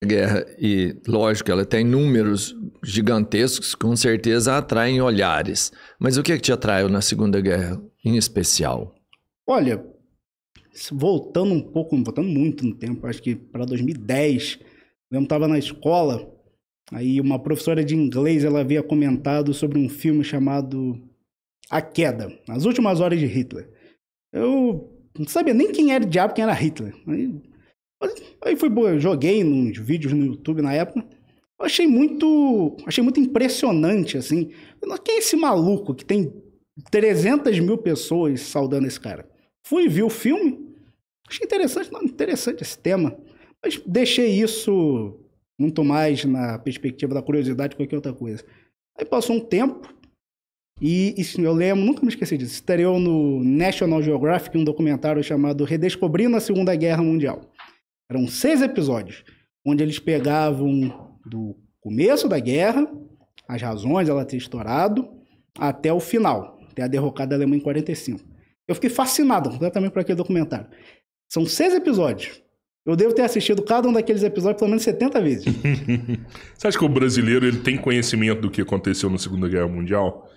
Guerra, e lógico, ela tem números gigantescos, com certeza atraem olhares. Mas o que te atraiu na Segunda Guerra, em especial? Olha, voltando muito no tempo, acho que para 2010, eu estava na escola, aí uma professora de inglês, ela havia comentado sobre um filme chamado A Queda, As Últimas Horas de Hitler. Eu não sabia nem quem era o diabo, quem era Hitler. Aí joguei uns vídeos no YouTube na época. Eu achei muito impressionante, assim. Quem é esse maluco que tem 300 mil pessoas saudando esse cara? Fui ver o filme, achei interessante esse tema, mas deixei isso muito mais na perspectiva da curiosidade que qualquer outra coisa. Aí passou um tempo, e eu lembro, nunca me esqueci disso, estreou no National Geographic um documentário chamado Redescobrindo a Segunda Guerra Mundial. Eram 6 episódios, onde eles pegavam do começo da guerra, as razões dela ter estourado, até o final, até a derrocada da Alemanha em 45. Eu fiquei fascinado completamente por aquele documentário. São 6 episódios. Eu devo ter assistido cada um daqueles episódios pelo menos 70 vezes. Você acha que o brasileiro ele tem conhecimento do que aconteceu na Segunda Guerra Mundial?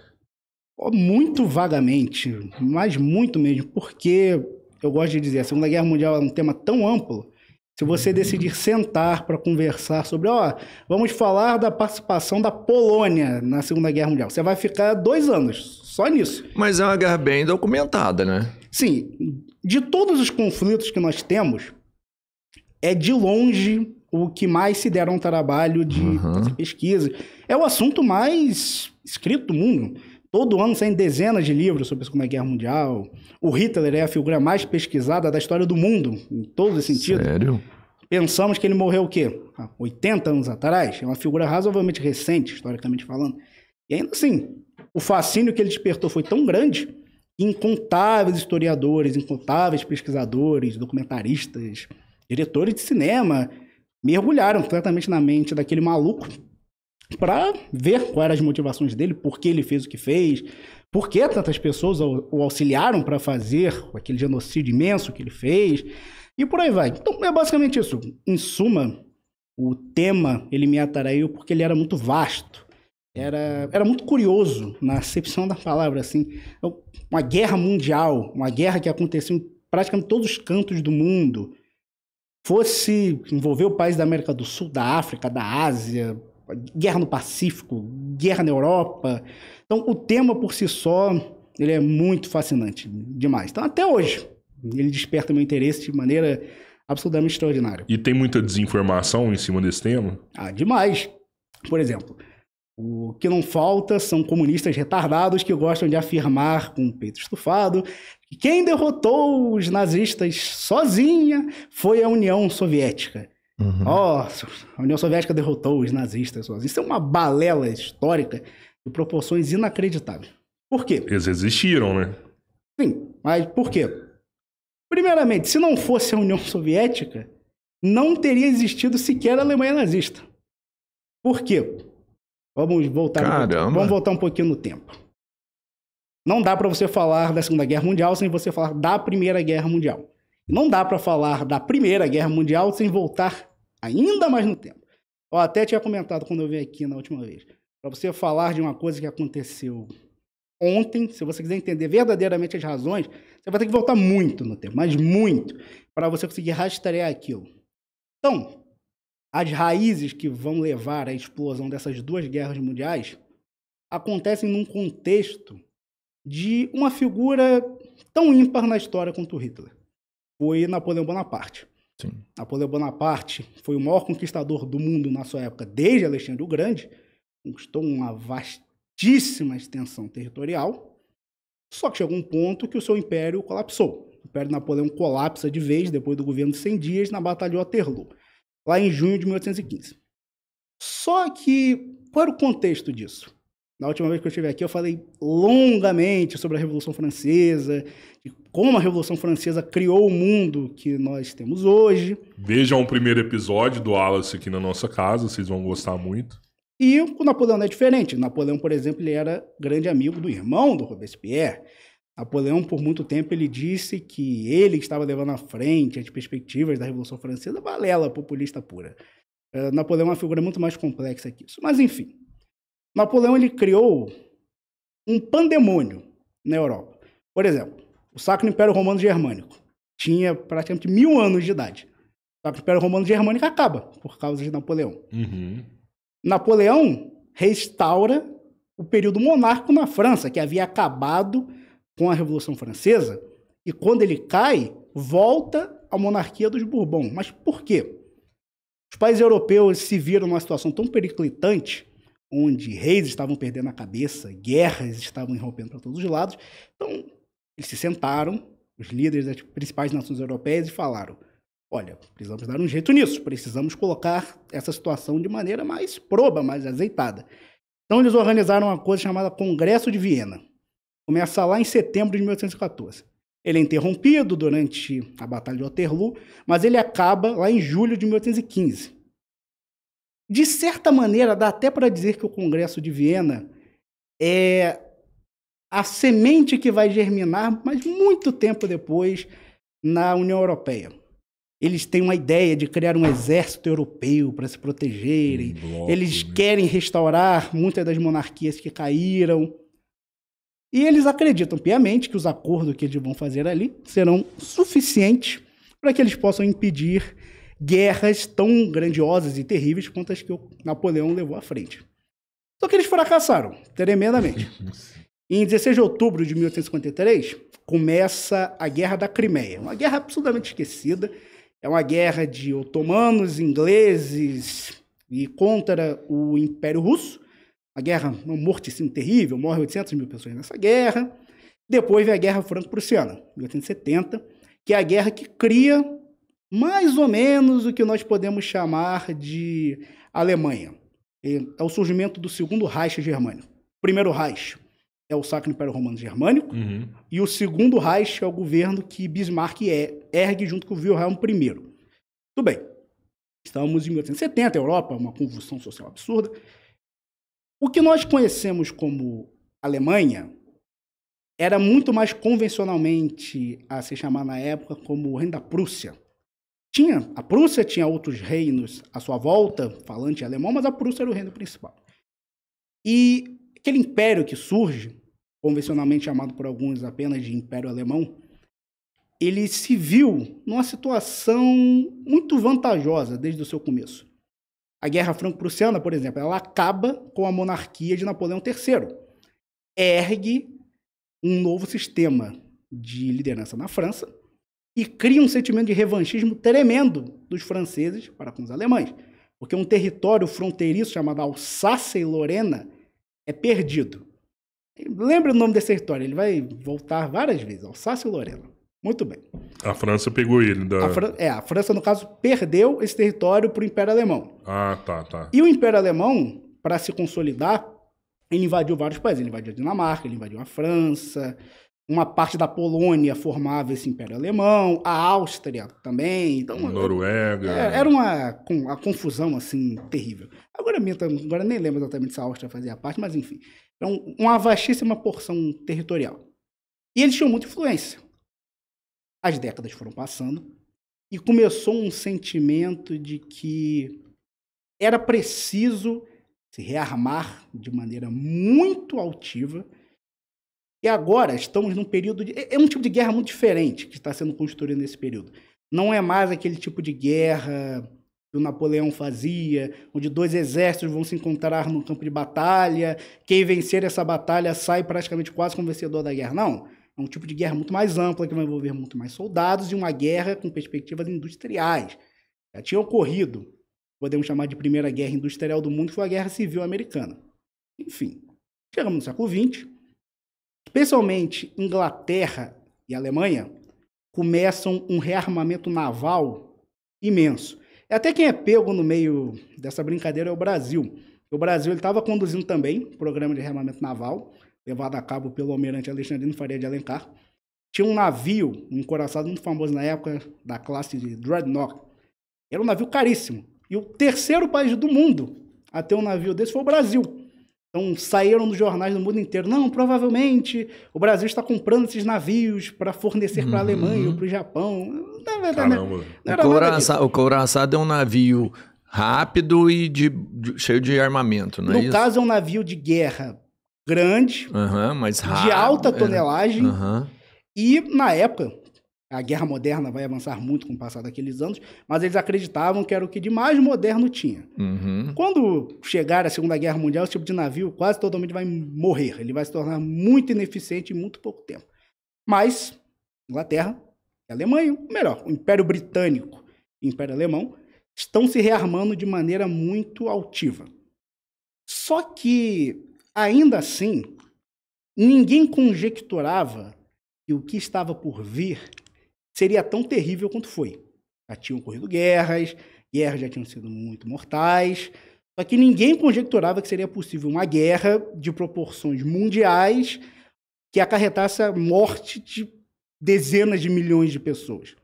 Muito vagamente, mas muito mesmo, porque eu gosto de dizer, a Segunda Guerra Mundial é um tema tão amplo. Se você decidir sentar para conversar sobre, vamos falar da participação da Polônia na Segunda Guerra Mundial, você vai ficar 2 anos só nisso. Mas é uma guerra bem documentada, né? Sim, de todos os conflitos que nós temos, é de longe o que mais se deram um trabalho de fazer pesquisa. É o assunto mais escrito do mundo. Todo ano saem dezenas de livros sobre a Segunda Guerra Mundial. O Hitler é a figura mais pesquisada da história do mundo, em todos os sentidos. Sério? Pensamos que ele morreu o quê? Há 80 anos atrás? É uma figura razoavelmente recente, historicamente falando. E ainda assim, o fascínio que ele despertou foi tão grande que incontáveis historiadores, incontáveis pesquisadores, documentaristas, diretores de cinema mergulharam completamente na mente daquele maluco para ver quais eram as motivações dele, por que ele fez o que fez, por que tantas pessoas o auxiliaram para fazer aquele genocídio imenso que ele fez, e por aí vai. Então, é basicamente isso. Em suma, o tema, ele me atraiu porque ele era muito vasto, era muito curioso, na acepção da palavra, assim, uma guerra mundial, uma guerra que aconteceu em praticamente todos os cantos do mundo, fosse envolver o país da América do Sul, da África, da Ásia, guerra no Pacífico, guerra na Europa. Então, o tema por si só, ele é muito fascinante, demais. Então, até hoje, ele desperta meu interesse de maneira absolutamente extraordinária. E tem muita desinformação em cima desse tema? Demais. Por exemplo, o que não falta são comunistas retardados que gostam de afirmar com o peito estufado que quem derrotou os nazistas sozinha foi a União Soviética. Nossa, a União Soviética derrotou os nazistas sozinhos. Isso é uma balela histórica de proporções inacreditáveis. Por quê? Eles existiram, né? Sim, mas por quê? Primeiramente, se não fosse a União Soviética, não teria existido sequer a Alemanha nazista. Por quê? Vamos voltar um pouquinho no tempo. Não dá para você falar da Segunda Guerra Mundial sem você falar da Primeira Guerra Mundial. Não dá para falar da Primeira Guerra Mundial sem voltar ainda mais no tempo. Eu até tinha comentado quando eu vim aqui na última vez. Para você falar de uma coisa que aconteceu ontem, se você quiser entender verdadeiramente as razões, você vai ter que voltar muito no tempo, mas muito, para você conseguir rastrear aquilo. Então, as raízes que vão levar à explosão dessas 2 guerras mundiais acontecem num contexto de uma figura tão ímpar na história quanto o Hitler. Foi Napoleão Bonaparte. Sim. Napoleão Bonaparte foi o maior conquistador do mundo na sua época, desde Alexandre o Grande, conquistou uma vastíssima extensão territorial, só que chegou um ponto que o seu império colapsou. O império de Napoleão colapsa de vez depois do governo de 100 dias na Batalha de Waterloo, lá em junho de 1815. Só que, qual era o contexto disso? Na última vez que eu estive aqui, eu falei longamente sobre a Revolução Francesa, e como a Revolução Francesa criou o mundo que nós temos hoje. Vejam o primeiro episódio do Wallace aqui na nossa casa, vocês vão gostar muito. E o Napoleão não é diferente. Napoleão, por exemplo, ele era grande amigo do irmão do Robespierre. Napoleão, por muito tempo, ele disse que ele estava levando à frente as perspectivas da Revolução Francesa, balela populista pura. Napoleão é uma figura muito mais complexa que isso. Mas, enfim, Napoleão ele criou um pandemônio na Europa. Por exemplo, o Sacro Império Romano Germânico tinha praticamente 1000 anos de idade. O Sacro Império Romano Germânico acaba por causa de Napoleão. Napoleão restaura o período monárquico na França, que havia acabado com a Revolução Francesa, e quando ele cai, volta à monarquia dos Bourbon. Mas por quê? Os países europeus se viram numa situação tão periclitante, onde reis estavam perdendo a cabeça, guerras estavam irrompendo para todos os lados. Então, eles se sentaram, os líderes das principais nações europeias, e falaram: olha, precisamos dar um jeito nisso, precisamos colocar essa situação de maneira mais proba, mais azeitada. Então, eles organizaram uma coisa chamada Congresso de Viena. Começa lá em setembro de 1814. Ele é interrompido durante a Batalha de Waterloo, mas ele acaba lá em julho de 1815. De certa maneira, dá até para dizer que o Congresso de Viena é a semente que vai germinar, mas muito tempo depois, na União Europeia. Eles têm uma ideia de criar um exército europeu para se protegerem. Eles querem restaurar muitas das monarquias que caíram. E eles acreditam piamente que os acordos que eles vão fazer ali serão suficientes para que eles possam impedir guerras tão grandiosas e terríveis quanto as que o Napoleão levou à frente. Só que eles fracassaram tremendamente. Em 16 de outubro de 1853, começa a Guerra da Crimeia. Uma guerra absolutamente esquecida. É uma guerra de otomanos, ingleses e contra o Império Russo. A guerra, uma morte terrível, morre 800 mil pessoas nessa guerra. Depois vem a Guerra Franco-Prussiana, 1870, que é a guerra que cria mais ou menos o que nós podemos chamar de Alemanha. É o surgimento do segundo Reich germânico. O primeiro Reich é o Sacro Império Romano Germânico, e o segundo Reich é o governo que Bismarck ergue junto com o Wilhelm I. Tudo bem, estamos em 1870, Europa, uma convulsão social absurda. O que nós conhecemos como Alemanha era muito mais convencionalmente a se chamar na época como o Reino da Prússia. A Prússia tinha outros reinos à sua volta, falante alemão, mas a Prússia era o reino principal. E aquele império que surge, convencionalmente chamado por alguns apenas de Império Alemão, ele se viu numa situação muito vantajosa desde o seu começo. A Guerra Franco-Prussiana, por exemplo, ela acaba com a monarquia de Napoleão III. Ergue um novo sistema de liderança na França e cria um sentimento de revanchismo tremendo dos franceses para com os alemães, porque um território fronteiriço chamado Alsácia e Lorena é perdido. Lembra o nome desse território, ele vai voltar várias vezes, Alsácia e Lorena. Muito bem. A França pegou ele. A França, no caso, perdeu esse território para o Império Alemão. Tá. E o Império Alemão, para se consolidar, ele invadiu vários países. Ele invadiu a Dinamarca, ele invadiu a França, uma parte da Polônia formava esse Império Alemão, a Áustria também. Então, Noruega. Era uma confusão assim terrível. Agora nem lembro exatamente se a Áustria fazia parte, mas enfim. Então, uma vastíssima porção territorial. E eles tinham muita influência. As décadas foram passando e começou um sentimento de que era preciso se rearmar de maneira muito altiva. E agora estamos num período de... É um tipo de guerra muito diferente que está sendo construído nesse período. Não é mais aquele tipo de guerra que o Napoleão fazia, onde dois exércitos vão se encontrar no campo de batalha, quem vencer essa batalha sai praticamente quase como vencedor da guerra. Não, é um tipo de guerra muito mais ampla, que vai envolver muito mais soldados e uma guerra com perspectivas industriais. Já tinha ocorrido, podemos chamar de primeira guerra industrial do mundo, que foi a Guerra Civil Americana. Enfim, chegamos no século XX, especialmente Inglaterra e Alemanha começam um rearmamento naval imenso. Até quem é pego no meio dessa brincadeira é o Brasil. O Brasil estava conduzindo também o programa de rearmamento naval, levado a cabo pelo almirante Alexandrino Faria de Alencar. Tinha um navio, um encoraçado muito famoso na época, da classe de Dreadnought. Era um navio caríssimo. E o terceiro país do mundo a ter um navio desse foi o Brasil. Então saíram nos jornais do mundo inteiro. Não, provavelmente o Brasil está comprando esses navios para fornecer para a Alemanha ou para o Japão. Na verdade, o couraçado é um navio rápido e cheio de armamento, não é isso? No caso, é um navio de guerra grande, mais rápido, de alta tonelagem, Aham. e na época, a guerra moderna vai avançar muito com o passar daqueles anos, mas eles acreditavam que era o que de mais moderno tinha. Uhum. Quando chegar a Segunda Guerra Mundial, esse tipo de navio quase totalmente vai morrer. Ele vai se tornar muito ineficiente em muito pouco tempo. Mas, Inglaterra e Alemanha, ou melhor, o Império Britânico e o Império Alemão, estão se rearmando de maneira muito altiva. Só que, ainda assim, ninguém conjecturava que o que estava por vir seria tão terrível quanto foi. Já tinham ocorrido guerras já tinham sido muito mortais, só que ninguém conjecturava que seria possível uma guerra de proporções mundiais que acarretasse a morte de dezenas de milhões de pessoas.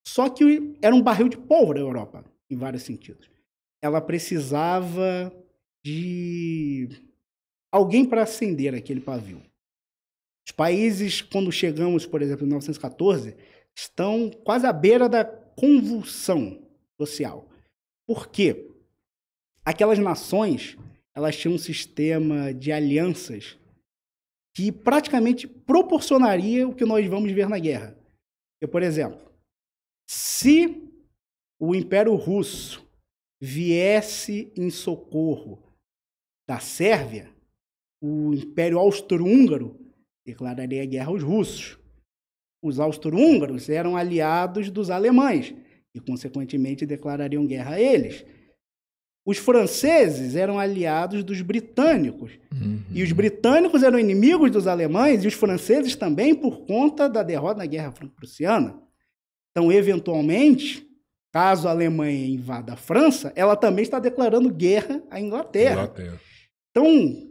Só que era um barril de pólvora a Europa, em vários sentidos. Ela precisava de alguém para acender aquele pavio. Os países, quando chegamos, por exemplo, em 1914, estão quase à beira da convulsão social. Por quê? Aquelas nações, elas tinham um sistema de alianças que praticamente proporcionaria o que nós vamos ver na guerra. Porque, por exemplo, se o Império Russo viesse em socorro da Sérvia, o Império Austro-Húngaro declararia guerra aos russos. Os austro-húngaros eram aliados dos alemães e, consequentemente, declarariam guerra a eles. Os franceses eram aliados dos britânicos. Uhum. E os britânicos eram inimigos dos alemães e os franceses também por conta da derrota na Guerra Franco-Prussiana. Então, eventualmente, caso a Alemanha invada a França, ela também está declarando guerra à Inglaterra. Então,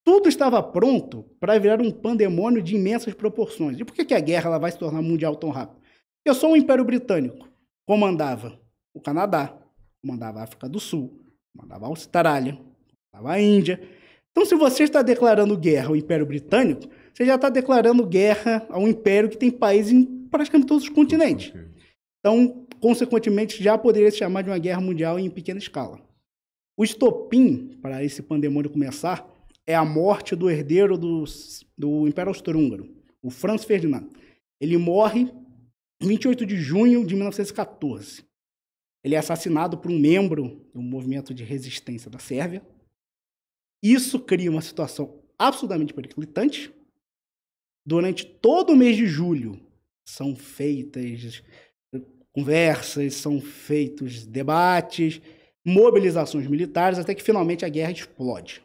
tudo estava pronto para virar um pandemônio de imensas proporções. E por que a guerra ela vai se tornar mundial tão rápido? Porque só o Império Britânico comandava o Canadá, comandava a África do Sul, comandava a Austrália, comandava a Índia. Então, se você está declarando guerra ao Império Britânico, você já está declarando guerra a um império que tem países em praticamente todos os continentes. Então, consequentemente, já poderia se chamar de uma guerra mundial em pequena escala. O estopim para esse pandemônio começar é a morte do herdeiro do Império Austro-Húngaro, o Franz Ferdinand. Ele morre em 28 de junho de 1914. Ele é assassinado por um membro do movimento de resistência da Sérvia. Isso cria uma situação absolutamente periclitante. Durante todo o mês de julho são feitas conversas, são feitos debates, mobilizações militares, até que finalmente a guerra explode.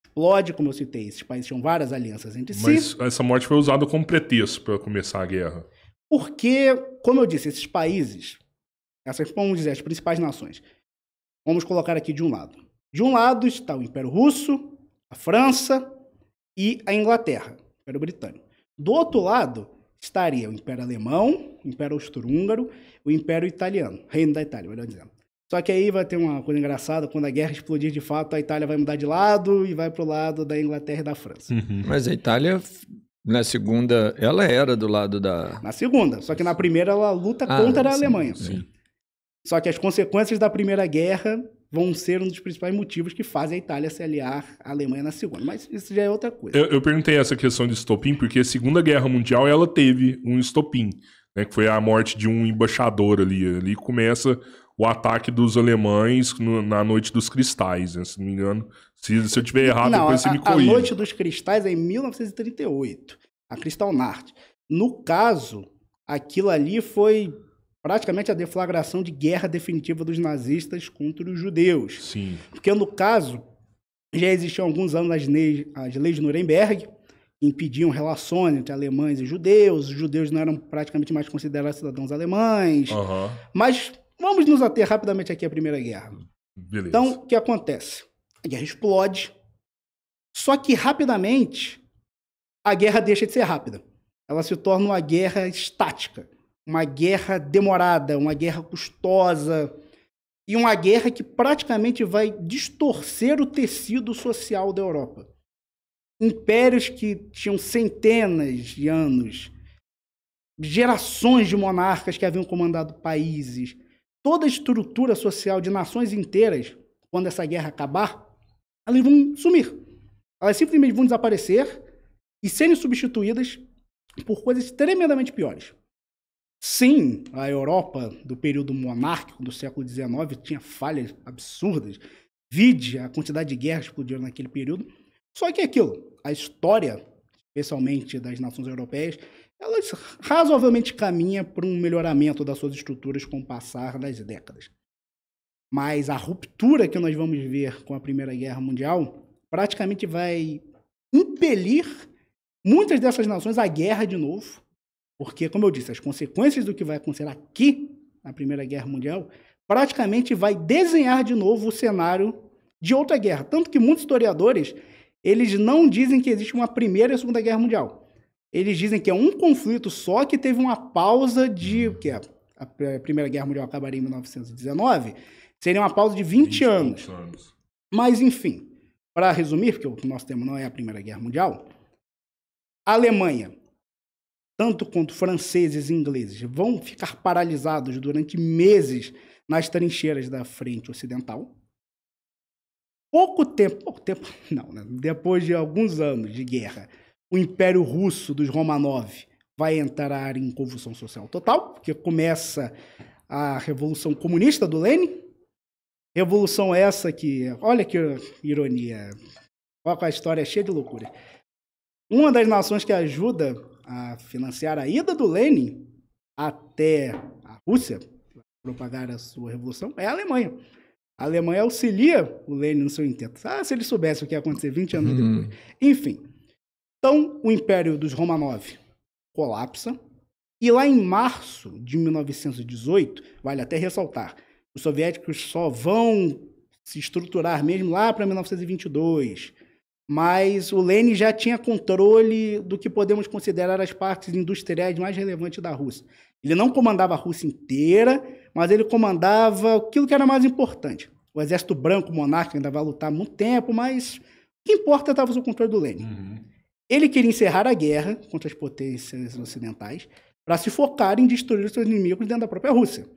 Explode, como eu citei, esses países tinham várias alianças entre si. Mas essa morte foi usada como pretexto para começar a guerra. Porque, como eu disse, esses países, essas, vamos dizer, as principais nações, vamos colocar aqui de um lado. De um lado está o Império Russo, a França e a Inglaterra, o Império Britânico. Do outro lado estaria o Império Alemão, o Império Austro-Húngaro, o Império Italiano, Reino da Itália, melhor dizendo. Só que aí vai ter uma coisa engraçada, quando a guerra explodir de fato, a Itália vai mudar de lado e vai pro lado da Inglaterra e da França. Uhum. Mas a Itália, na segunda, ela era do lado da... Na segunda, só que na primeira ela luta contra a Alemanha. Sim. Só que as consequências da Primeira Guerra vão ser um dos principais motivos que fazem a Itália se aliar à Alemanha na segunda. Mas isso já é outra coisa. Eu perguntei essa questão de estopim porque a Segunda Guerra Mundial ela teve um estopim, né, que foi a morte de um embaixador ali. Ali começa o ataque dos alemães na Noite dos Cristais, né, se não me engano. Se eu estiver errado, Não, depois você me corrige. A Noite dos Cristais é em 1938, a Kristallnacht. No caso, aquilo ali foi praticamente a deflagração de guerra definitiva dos nazistas contra os judeus. Sim. Porque, no caso, já existiam há alguns anos as leis de Nuremberg, que impediam relações entre alemães e judeus. Os judeus não eram praticamente mais considerados cidadãos alemães. Uhum. Mas vamos nos ater rapidamente aqui à Primeira Guerra. Beleza. Então, o que acontece? A guerra explode, só que rapidamente a guerra deixa de ser rápida. Ela se torna uma guerra estática, uma guerra demorada, uma guerra custosa e uma guerra que praticamente vai distorcer o tecido social da Europa. Impérios que tinham centenas de anos, gerações de monarcas que haviam comandado países, toda a estrutura social de nações inteiras, quando essa guerra acabar, elas vão sumir. Elas simplesmente vão desaparecer e serem substituídas por coisas tremendamente piores. Sim, a Europa do período monárquico do século XIX tinha falhas absurdas. Vide a quantidade de guerras que explodiram naquele período. Só que aquilo, a história, especialmente das nações europeias, elas razoavelmente caminham para um melhoramento das suas estruturas com o passar das décadas. Mas a ruptura que nós vamos ver com a Primeira Guerra Mundial praticamente vai impelir muitas dessas nações à guerra de novo, porque, como eu disse, as consequências do que vai acontecer aqui na Primeira Guerra Mundial praticamente vai desenhar de novo o cenário de outra guerra. Tanto que muitos historiadores, eles não dizem que existe uma Primeira e a Segunda Guerra Mundial. Eles dizem que é um conflito só que teve uma pausa de... que a Primeira Guerra Mundial acabaria em 1919, seria uma pausa de 20 anos. Mas, enfim, para resumir, porque o nosso tema não é a Primeira Guerra Mundial, a Alemanha, tanto quanto franceses e ingleses, vão ficar paralisados durante meses nas trincheiras da frente ocidental. Pouco tempo não, né? Depois de alguns anos de guerra, o Império Russo dos Romanov vai entrar em convulsão social total, porque começa a Revolução Comunista do Lenin. Revolução essa que, olha que ironia, olha a história cheia de loucura. Uma das nações que ajuda a financiar a ida do Lenin até a Rússia, para propagar a sua revolução, é a Alemanha. A Alemanha auxilia o Lenin no seu intento. Se ele soubesse o que ia acontecer 20 anos depois. Enfim. Então, o Império dos Romanov colapsa. E lá em março de 1918, vale até ressaltar, os soviéticos só vão se estruturar mesmo lá para 1922. Mas o Lenin já tinha controle do que podemos considerar as partes industriais mais relevantes da Rússia. Ele não comandava a Rússia inteira, mas ele comandava aquilo que era mais importante. O exército branco monárquico ainda vai lutar há muito tempo, mas o que importa estava sob o controle do Lenin. Ele queria encerrar a guerra contra as potências ocidentais para se focar em destruir os seus inimigos dentro da própria Rússia.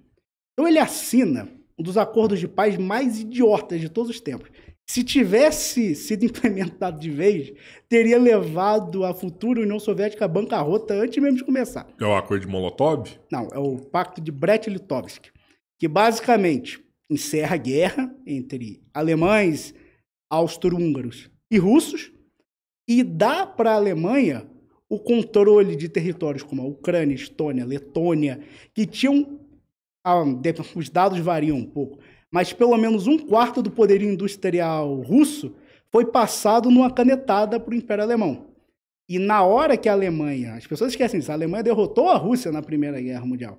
Então ele assina um dos acordos de paz mais idiotas de todos os tempos. Se tivesse sido implementado de vez, teria levado a futura União Soviética à bancarrota antes mesmo de começar. É o Acordo de Molotov? Não, é o Pacto de Brest-Litovsk, que basicamente encerra a guerra entre alemães, austro-húngaros e russos e dá para a Alemanha o controle de territórios como a Ucrânia, Estônia, Letônia, que tinham... os dados variam um pouco, mas pelo menos 1/4 do poderio industrial russo foi passado numa canetada para o Império Alemão. E na hora que a Alemanha... As pessoas esquecem isso. A Alemanha derrotou a Rússia na Primeira Guerra Mundial.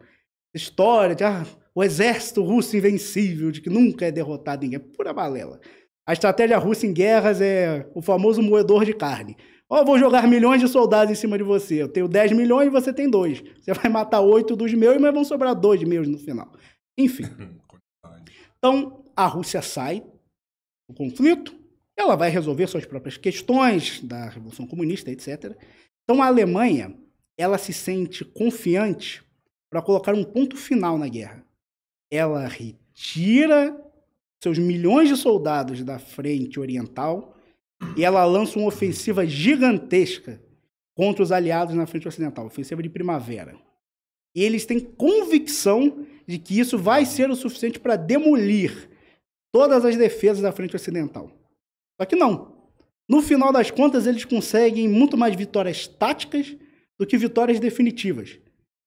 História de o exército russo invencível, de que nunca é derrotado ninguém. Pura balela. A estratégia russa em guerras é o famoso moedor de carne. Eu vou jogar milhões de soldados em cima de você. Eu tenho 10 milhões e você tem 2. Você vai matar 8 dos meus, mas vão sobrar 2 meus no final. Enfim. Então, a Rússia sai do conflito, ela vai resolver suas próprias questões da Revolução Comunista, etc. Então, a Alemanha, ela se sente confiante para colocar um ponto final na guerra. Ela retira seus milhões de soldados da frente oriental e ela lança uma ofensiva gigantesca contra os aliados na frente ocidental, ofensiva de primavera. E eles têm convicção de que isso vai ser o suficiente para demolir todas as defesas da frente ocidental. Só que não. No final das contas, eles conseguem muito mais vitórias táticas do que vitórias definitivas.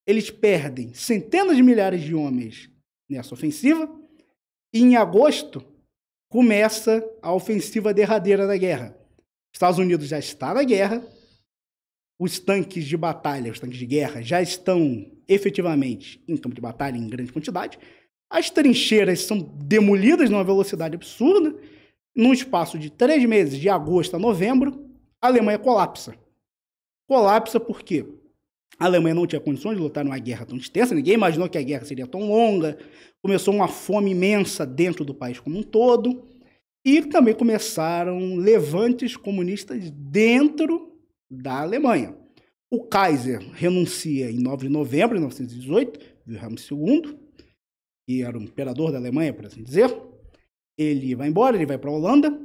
Eles perdem centenas de milhares de homens nessa ofensiva e em agosto começa a ofensiva derradeira da guerra. Os Estados Unidos já está na guerra, os tanques de batalha, os tanques de guerra já estão efetivamente em campo de batalha em grande quantidade. As trincheiras são demolidas numa velocidade absurda. Num espaço de 3 meses, de agosto a novembro, a Alemanha colapsa. Colapsa porque a Alemanha não tinha condições de lutar numa guerra tão extensa, ninguém imaginou que a guerra seria tão longa, começou uma fome imensa dentro do país como um todo, e também começaram levantes comunistas dentro da Alemanha. O Kaiser renuncia em 9 de novembro de 1918, Wilhelm II, que era o imperador da Alemanha, por assim dizer, ele vai embora, ele vai para a Holanda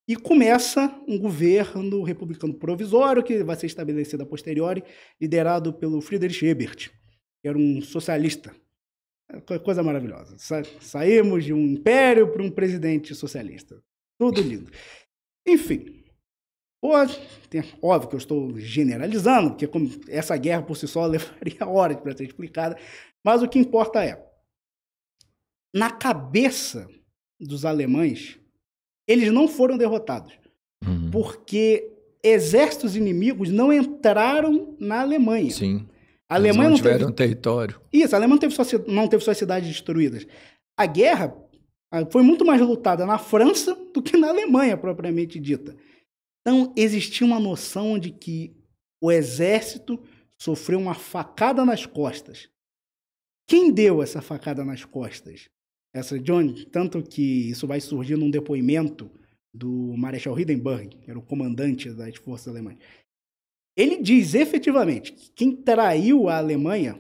e começa um governo republicano provisório que vai ser estabelecido a posteriori, liderado pelo Friedrich Ebert, que era um socialista. Coisa maravilhosa. Saímos de um império para um presidente socialista. Tudo lindo. Enfim, óbvio que eu estou generalizando, porque essa guerra por si só levaria horas para ser explicada, mas o que importa é, na cabeça dos alemães, eles não foram derrotados, porque exércitos inimigos não entraram na Alemanha. Sim. A Alemanha não tiveram território. Isso, a Alemanha não teve suas cidades destruídas. A guerra foi muito mais lutada na França do que na Alemanha, propriamente dita. Então, existia uma noção de que o exército sofreu uma facada nas costas. Quem deu essa facada nas costas? Essa John, tanto que isso vai surgir num depoimento do Marechal Hindenburg, que era o comandante das forças alemãs. Ele diz efetivamente que quem traiu a Alemanha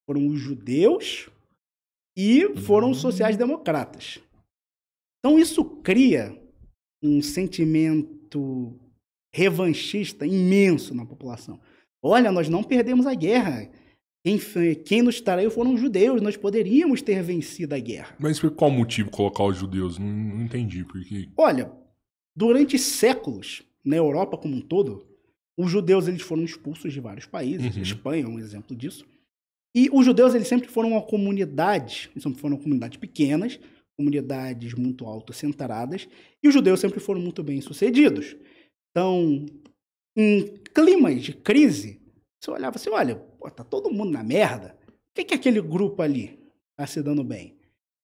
foram os judeus e foram os sociais-democratas. Então isso cria um sentimento revanchista imenso na população. Olha, nós não perdemos a guerra. Quem nos traiu foram os judeus, nós poderíamos ter vencido a guerra. Mas por qual motivo colocar os judeus? Não entendi. Porque... Olha, durante séculos, na Europa como um todo, os judeus eles foram expulsos de vários países. Espanha é um exemplo disso. E os judeus eles sempre foram uma comunidade, sempre foram comunidades pequenas, comunidades muito autocentradas, e os judeus sempre foram muito bem sucedidos. Então, em climas de crise, você olhava assim, olha, tá todo mundo na merda, por que aquele grupo ali tá se dando bem?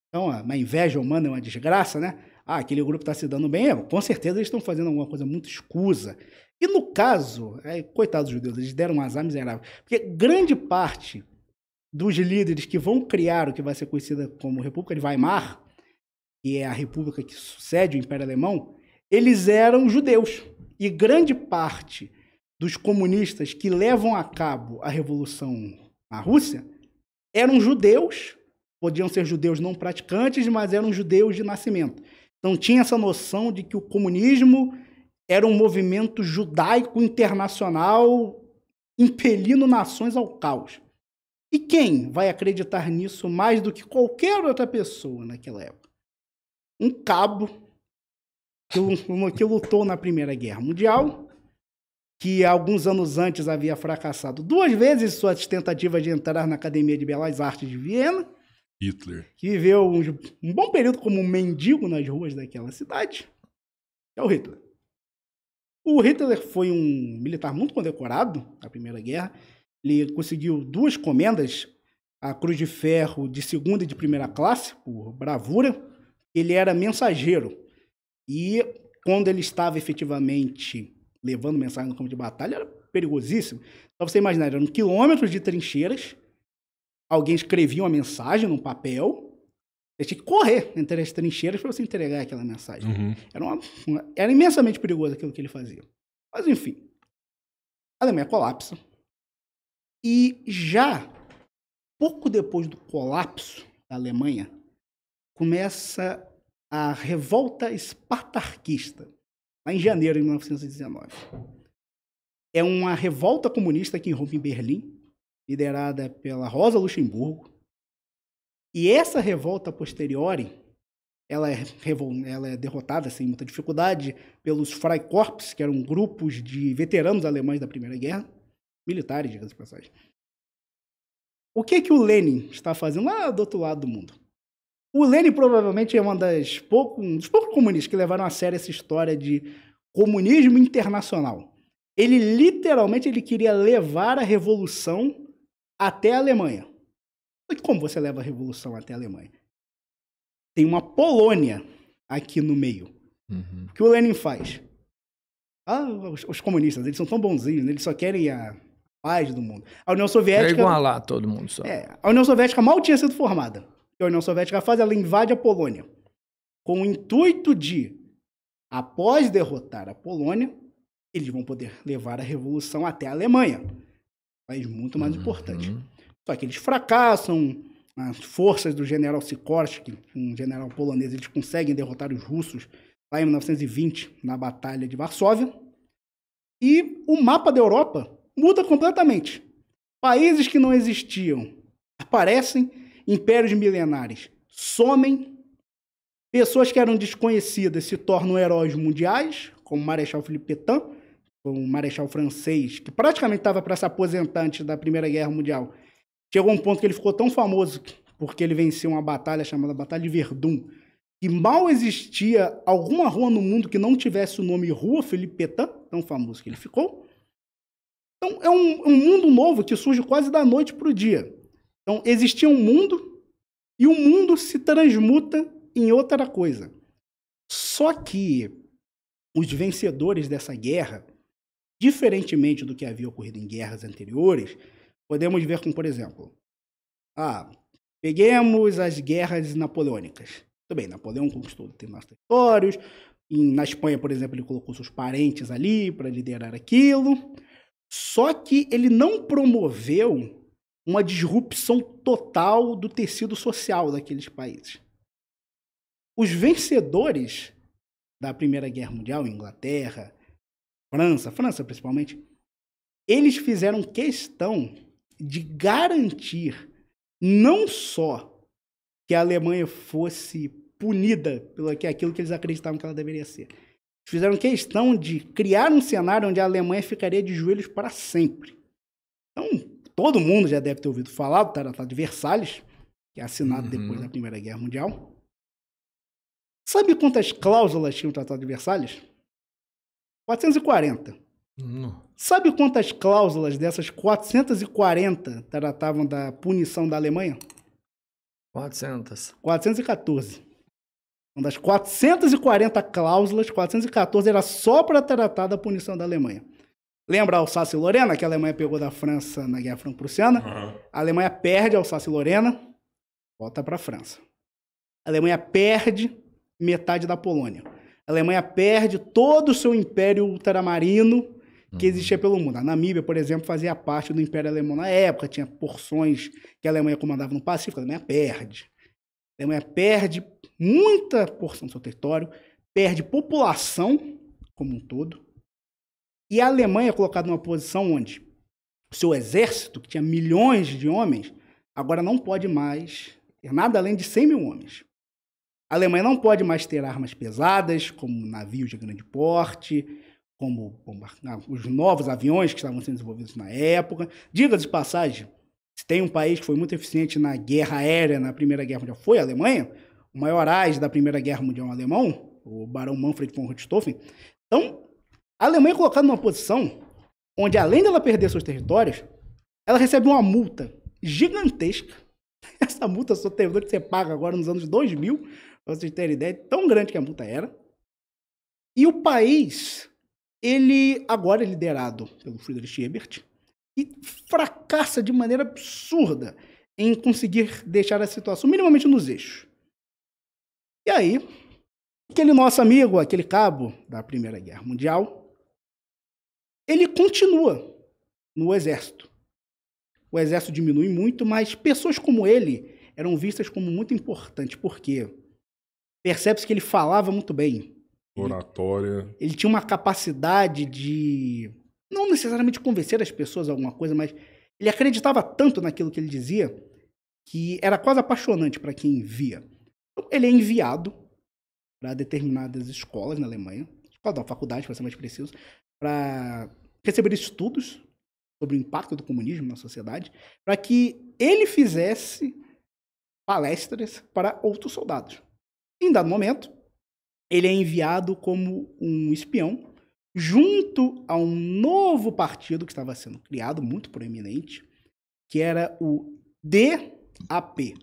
Então, uma inveja humana é uma desgraça, né? Aquele grupo tá se dando bem, com certeza eles estão fazendo alguma coisa muito escusa. E no caso, coitados dos judeus, eles deram um azar miserável, porque grande parte dos líderes que vão criar o que vai ser conhecida como República de Weimar, que é a república que sucede o Império Alemão, eles eram judeus. E grande parte dos comunistas que levam a cabo a Revolução na Rússia eram judeus, podiam ser judeus não praticantes, mas eram judeus de nascimento. Então tinha essa noção de que o comunismo era um movimento judaico internacional impelindo nações ao caos. E quem vai acreditar nisso mais do que qualquer outra pessoa naquela época? Um cabo que lutou na Primeira Guerra Mundial, que alguns anos antes havia fracassado 2 vezes suas tentativas de entrar na Academia de Belas Artes de Viena. Hitler. Que viveu um bom período como um mendigo nas ruas daquela cidade. É o Hitler. O Hitler foi um militar muito condecorado na Primeira Guerra. Ele conseguiu 2 comendas, a Cruz de Ferro de 2ª e de 1ª classe, por bravura. Ele era mensageiro. E quando ele estava efetivamente levando mensagem no campo de batalha, era perigosíssimo. Só você imaginar, eram quilômetros de trincheiras, alguém escrevia uma mensagem num papel, você tinha que correr entre as trincheiras para você entregar aquela mensagem. Era imensamente perigoso aquilo que ele fazia. Mas, enfim, a Alemanha colapsa. E já pouco depois do colapso da Alemanha, começa a revolta espartaquista, lá em janeiro de 1919. É uma revolta comunista que irrompe em Berlim, liderada pela Rosa Luxemburgo. E essa revolta posteriori, ela é derrotada sem muita dificuldade pelos Freikorps, que eram grupos de veteranos alemães da Primeira Guerra, militares, diga-se de passagem. O que o Lenin está fazendo lá do outro lado do mundo? O Lenin provavelmente é um dos poucos comunistas que levaram a sério essa história de comunismo internacional. Ele literalmente queria levar a revolução até a Alemanha. E como você leva a revolução até a Alemanha? Tem uma Polônia aqui no meio. O que o Lenin faz? Os comunistas, eles são tão bonzinhos, eles só querem a paz do mundo. A União Soviética... É igualar todo mundo só. A União Soviética mal tinha sido formada. A União Soviética faz, ela invade a Polônia, com o intuito de, após derrotar a Polônia, eles vão poder levar a revolução até a Alemanha. Um país muito mais importante. Só que eles fracassam, as forças do general Sikorski, um general polonês, eles conseguem derrotar os russos lá em 1920, na Batalha de Varsóvia. E o mapa da Europa muda completamente. Países que não existiam aparecem, impérios milenares somem, pessoas que eram desconhecidas se tornam heróis mundiais, como o Marechal Philippe Pétain, um marechal francês, que praticamente estava para se aposentar antes da Primeira Guerra Mundial. Chegou um ponto que ele ficou tão famoso porque ele venceu uma batalha chamada Batalha de Verdun, que mal existia alguma rua no mundo que não tivesse o nome Rua Philippe Pétain, tão famoso que ele ficou. Então, é um mundo novo que surge quase da noite para o dia. Então, existia um mundo e o mundo se transmuta em outra coisa. Só que os vencedores dessa guerra, diferentemente do que havia ocorrido em guerras anteriores, podemos ver como, por exemplo, peguemos as guerras napoleônicas. Tudo bem, Napoleão conquistou determinados territórios, na Espanha, por exemplo, ele colocou seus parentes ali para liderar aquilo, só que ele não promoveu uma disrupção total do tecido social daqueles países. Os vencedores da Primeira Guerra Mundial, Inglaterra, França principalmente, eles fizeram questão de garantir não só que a Alemanha fosse punida pelo aquilo que eles acreditavam que ela deveria ser. Eles fizeram questão de criar um cenário onde a Alemanha ficaria de joelhos para sempre. Então, todo mundo já deve ter ouvido falar do Tratado de Versalhes, que é assinado depois da Primeira Guerra Mundial. Sabe quantas cláusulas tinha o Tratado de Versalhes? 440. Sabe quantas cláusulas dessas 440 tratavam da punição da Alemanha? 414. Então, das 440 cláusulas, 414 era só para tratar da punição da Alemanha. Lembra a Alsácia e Lorena, que a Alemanha pegou da França na Guerra Franco-Prussiana? A Alemanha perde a Alsácia e Lorena, volta para a França. A Alemanha perde metade da Polônia. A Alemanha perde todo o seu império ultramarino que existia pelo mundo. A Namíbia, por exemplo, fazia parte do Império Alemão na época, tinha porções que a Alemanha comandava no Pacífico, a Alemanha perde. A Alemanha perde muita porção do seu território, perde população como um todo, e a Alemanha é colocada numa posição onde o seu exército, que tinha milhões de homens, agora não pode mais ter nada além de 100 mil homens. A Alemanha não pode mais ter armas pesadas, como navios de grande porte, como os novos aviões que estavam sendo desenvolvidos na época. Diga-se de passagem, se tem um país que foi muito eficiente na guerra aérea na Primeira Guerra Mundial, foi a Alemanha. O maior ás da Primeira Guerra Mundial alemão, o barão Manfred von Richthofen. Então, a Alemanha é colocada numa posição onde, além dela perder seus territórios, ela recebe uma multa gigantesca. Essa multa só terminou de ser paga agora nos anos 2000, para vocês terem ideia, tão grande que a multa era. E o país, ele agora é liderado pelo Friedrich Ebert e fracassa de maneira absurda em conseguir deixar a situação minimamente nos eixos. E aí, aquele nosso amigo, aquele cabo da Primeira Guerra Mundial, ele continua no exército. O exército diminui muito, mas pessoas como ele eram vistas como muito importantes, porque percebe-se que ele falava muito bem. Oratória. Ele tinha uma capacidade de, não necessariamente convencer as pessoas a alguma coisa, mas ele acreditava tanto naquilo que ele dizia que era quase apaixonante para quem via. Então, ele é enviado para determinadas escolas na Alemanha, faculdade, para ser mais preciso, para receber estudos sobre o impacto do comunismo na sociedade, para que ele fizesse palestras para outros soldados. Em dado momento, ele é enviado como um espião junto a um novo partido que estava sendo criado, muito proeminente, que era o DAP,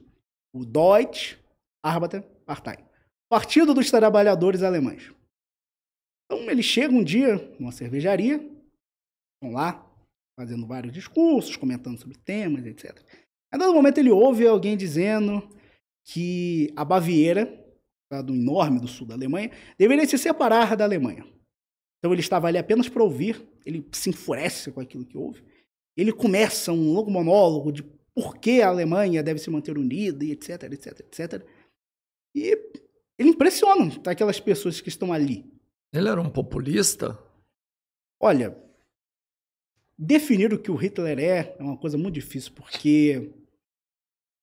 o Deutsche Arbeiterpartei, Partido dos Trabalhadores Alemães. Então ele chega um dia numa cervejaria, estão lá fazendo vários discursos, comentando sobre temas, etc. Em dado momento ele ouve alguém dizendo que a Baviera, do enorme do sul da Alemanha, deveria se separar da Alemanha. Então ele estava ali apenas para ouvir, ele se enfurece com aquilo que ouve, ele começa um longo monólogo de por que a Alemanha deve se manter unida, e etc, etc, etc. E ele impressiona aquelas pessoas que estão ali. Ele era um populista? Olha, definir o que o Hitler é uma coisa muito difícil, porque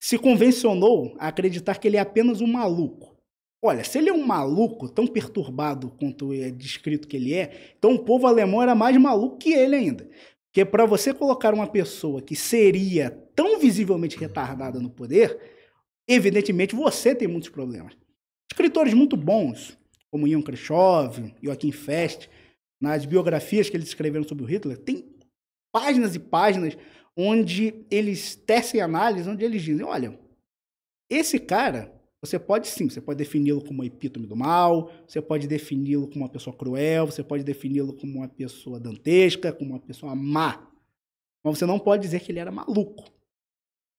se convencionou a acreditar que ele é apenas um maluco. Olha, se ele é um maluco tão perturbado quanto é descrito que ele é, então o povo alemão era mais maluco que ele ainda. Porque para você colocar uma pessoa que seria tão visivelmente retardada no poder, evidentemente você tem muitos problemas. Escritores muito bons, como Ian Khrushchev, Joachim Fest, nas biografias que eles escreveram sobre o Hitler, tem páginas e páginas onde eles tecem análise, onde eles dizem, olha, esse cara, você pode defini-lo como um epítome do mal, você pode defini-lo como uma pessoa cruel, você pode defini-lo como uma pessoa dantesca, como uma pessoa má, mas você não pode dizer que ele era maluco.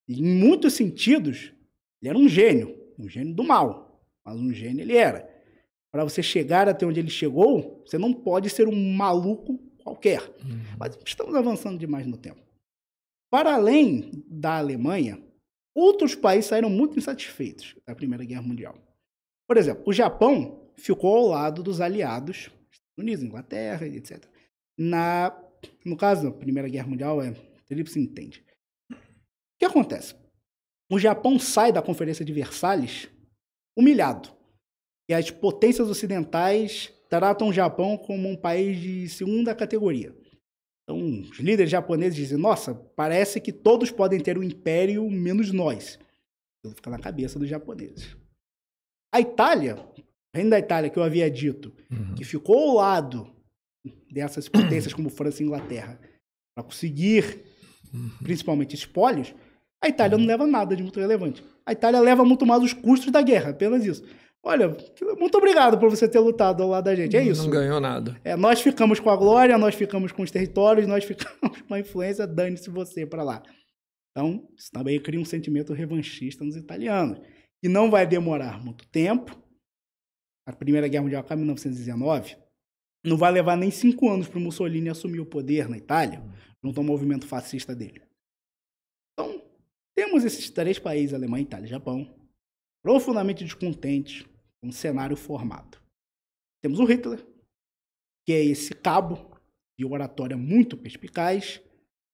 E, em muitos sentidos, ele era um gênio do mal, mas um gênio ele era. Para você chegar até onde ele chegou, você não pode ser um maluco qualquer. Mas estamos avançando demais no tempo. Para além da Alemanha, outros países saíram muito insatisfeitos da Primeira Guerra Mundial. Por exemplo, o Japão ficou ao lado dos aliados, Estados Unidos, Inglaterra, etc. No caso da Primeira Guerra Mundial, Tríplice Entente. O que acontece? O Japão sai da Conferência de Versalhes humilhado. E as potências ocidentais tratam o Japão como um país de segunda categoria. Então, os líderes japoneses dizem, nossa, parece que todos podem ter um império menos nós. Isso fica na cabeça dos japoneses. A Itália, o reino da Itália, que eu havia dito, que ficou ao lado dessas potências como França e Inglaterra, para conseguir, principalmente, espólios, a Itália não leva nada de muito relevante. A Itália leva muito mais os custos da guerra, apenas isso. Olha, muito obrigado por você ter lutado ao lado da gente, é isso. Não ganhou nada. Nós ficamos com a glória, nós ficamos com os territórios, nós ficamos com a influência, dane-se você para lá. Então, isso também cria um sentimento revanchista nos italianos. E não vai demorar muito tempo. A Primeira Guerra Mundial acaba em 1919. Não vai levar nem 5 anos para o Mussolini assumir o poder na Itália, junto ao movimento fascista dele. Então, temos esses 3 países, Alemanha, Itália e Japão, profundamente descontentes com o cenário formado. Temos o Hitler, que é esse cabo de oratória muito perspicaz,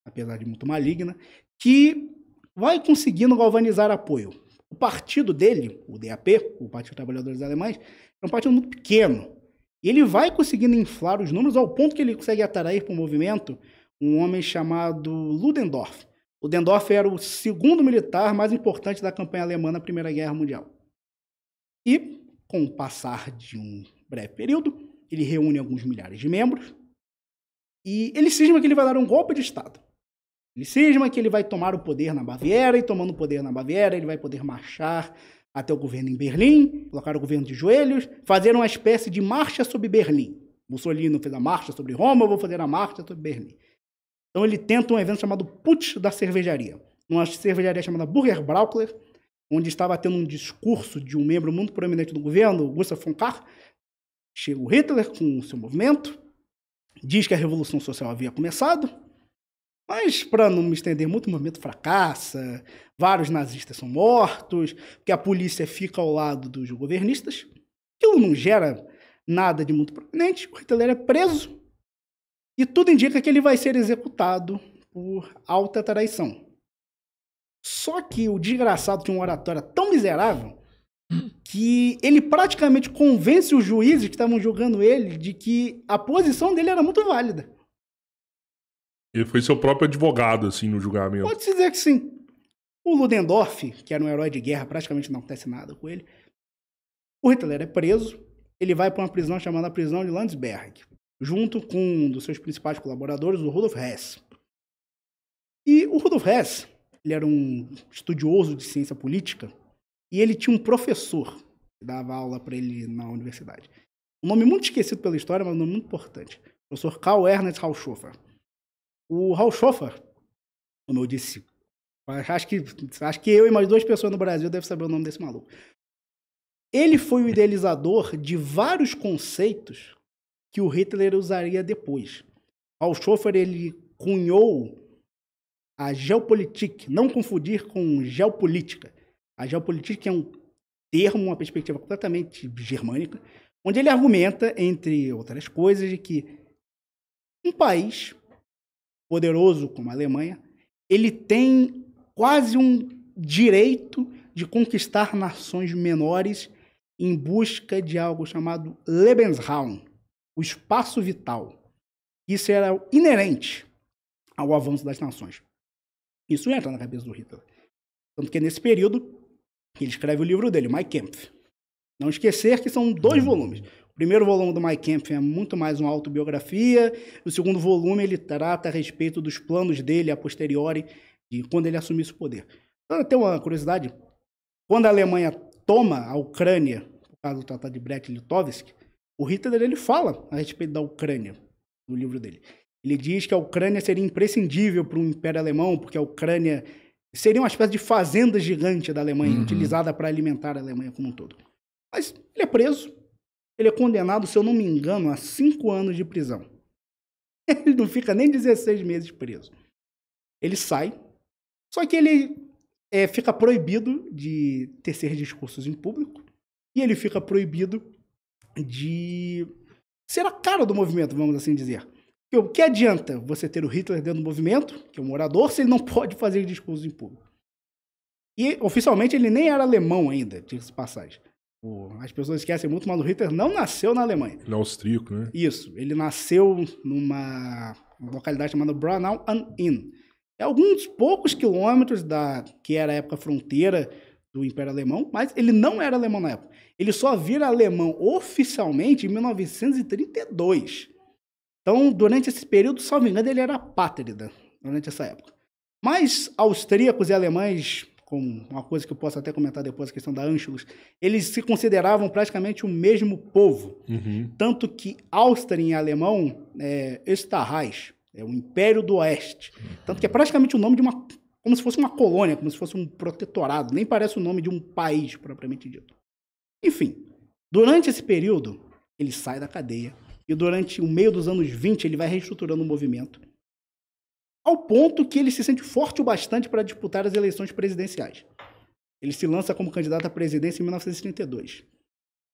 apesar de muito maligna, que vai conseguindo galvanizar apoio. O partido dele, o DAP, o Partido dos Trabalhadores Alemães, é um partido muito pequeno. E ele vai conseguindo inflar os números ao ponto que ele consegue atrair para o movimento um homem chamado Ludendorff. Ludendorff era o segundo militar mais importante da campanha alemã na Primeira Guerra Mundial. E, com o passar de um breve período, ele reúne alguns milhares de membros e ele cisma que ele vai dar um golpe de Estado. Ele cisma que ele vai tomar o poder na Baviera e, tomando o poder na Baviera, ele vai poder marchar até o governo em Berlim, colocar o governo de joelhos, fazer uma espécie de marcha sobre Berlim. Mussolini fez a marcha sobre Roma, eu vou fazer a marcha sobre Berlim. Então ele tenta um evento chamado Putsch da Cervejaria. Uma cervejaria chamada Burger Braukler, onde estava tendo um discurso de um membro muito proeminente do governo, Gustav von Kahr. Chega o Hitler com o seu movimento, diz que a Revolução Social havia começado, mas, para não me estender muito, o movimento fracassa, vários nazistas são mortos, porque a polícia fica ao lado dos governistas. Aquilo não gera nada de muito proeminente, o Hitler é preso, e tudo indica que ele vai ser executado por alta traição. Só que o desgraçado tinha uma oratória tão miserável que ele praticamente convence os juízes que estavam julgando ele de que a posição dele era muito válida. Ele foi seu próprio advogado, assim, no julgamento. Pode-se dizer que sim. O Ludendorff, que era um herói de guerra, praticamente não acontece nada com ele. O Hitler é preso, ele vai para uma prisão chamada prisão de Landsberg, junto com um dos seus principais colaboradores, o Rudolf Hess. E o Rudolf Hess, ele era um estudioso de ciência política, e ele tinha um professor que dava aula para ele na universidade. Um nome muito esquecido pela história, mas um nome muito importante. O professor Karl Ernst Haushofer. O Haushofer, como eu disse, acho que eu e mais 2 pessoas no Brasil devem saber o nome desse maluco. Ele foi o idealizador de vários conceitos que o Hitler usaria depois. Haushofer, ele cunhou a Geopolitik, não confundir com geopolítica. A Geopolitik é um termo, uma perspectiva completamente germânica, onde ele argumenta, entre outras coisas, de que um país poderoso como a Alemanha, ele tem quase um direito de conquistar nações menores em busca de algo chamado Lebensraum, o espaço vital. Isso era inerente ao avanço das nações. Isso entra na cabeça do Hitler. Tanto que é nesse período que ele escreve o livro dele, Mein Kampf. Não esquecer que são 2 volumes. O primeiro volume do Mein Kampf é muito mais uma autobiografia. O segundo volume ele trata a respeito dos planos dele a posteriori, de quando ele assumisse o poder. Então, tem uma curiosidade. Quando a Alemanha toma a Ucrânia, por causa do Tratado de Brest-Litovsk, o Hitler ele fala a respeito da Ucrânia no livro dele. Ele diz que a Ucrânia seria imprescindível para o Império Alemão, porque a Ucrânia seria uma espécie de fazenda gigante da Alemanha, utilizada para alimentar a Alemanha como um todo. Mas ele é preso, ele é condenado, se eu não me engano, a 5 anos de prisão. Ele não fica nem 16 meses preso. Ele sai, só que ele fica proibido de tecer discursos em público e ele fica proibido de ser a cara do movimento, vamos assim dizer. O que adianta você ter o Hitler dentro do movimento, que é um orador, se ele não pode fazer discursos em público? E, oficialmente, ele nem era alemão ainda, diga-se de passagem. As pessoas esquecem muito, mas o Hitler não nasceu na Alemanha. Ele é austríaco, né? Isso. Ele nasceu numa localidade chamada Braunau am Inn. É alguns poucos quilômetros que era a época fronteira do Império Alemão, mas ele não era alemão na época. Ele só vira alemão oficialmente em 1932. Então, durante esse período, salvo engano, ele era apátrida durante essa época. Mas austríacos e alemães, como uma coisa que eu posso até comentar depois, a questão da Anschluss, eles se consideravam praticamente o mesmo povo. Tanto que Áustria em alemão é Österreich, é o Império do Oeste. Tanto que é praticamente o nome de uma... como se fosse uma colônia, como se fosse um protetorado. Nem parece o nome de um país, propriamente dito. Enfim, durante esse período, ele sai da cadeia. E durante o meio dos anos 20, ele vai reestruturando o movimento, ao ponto que ele se sente forte o bastante para disputar as eleições presidenciais. Ele se lança como candidato à presidência em 1932.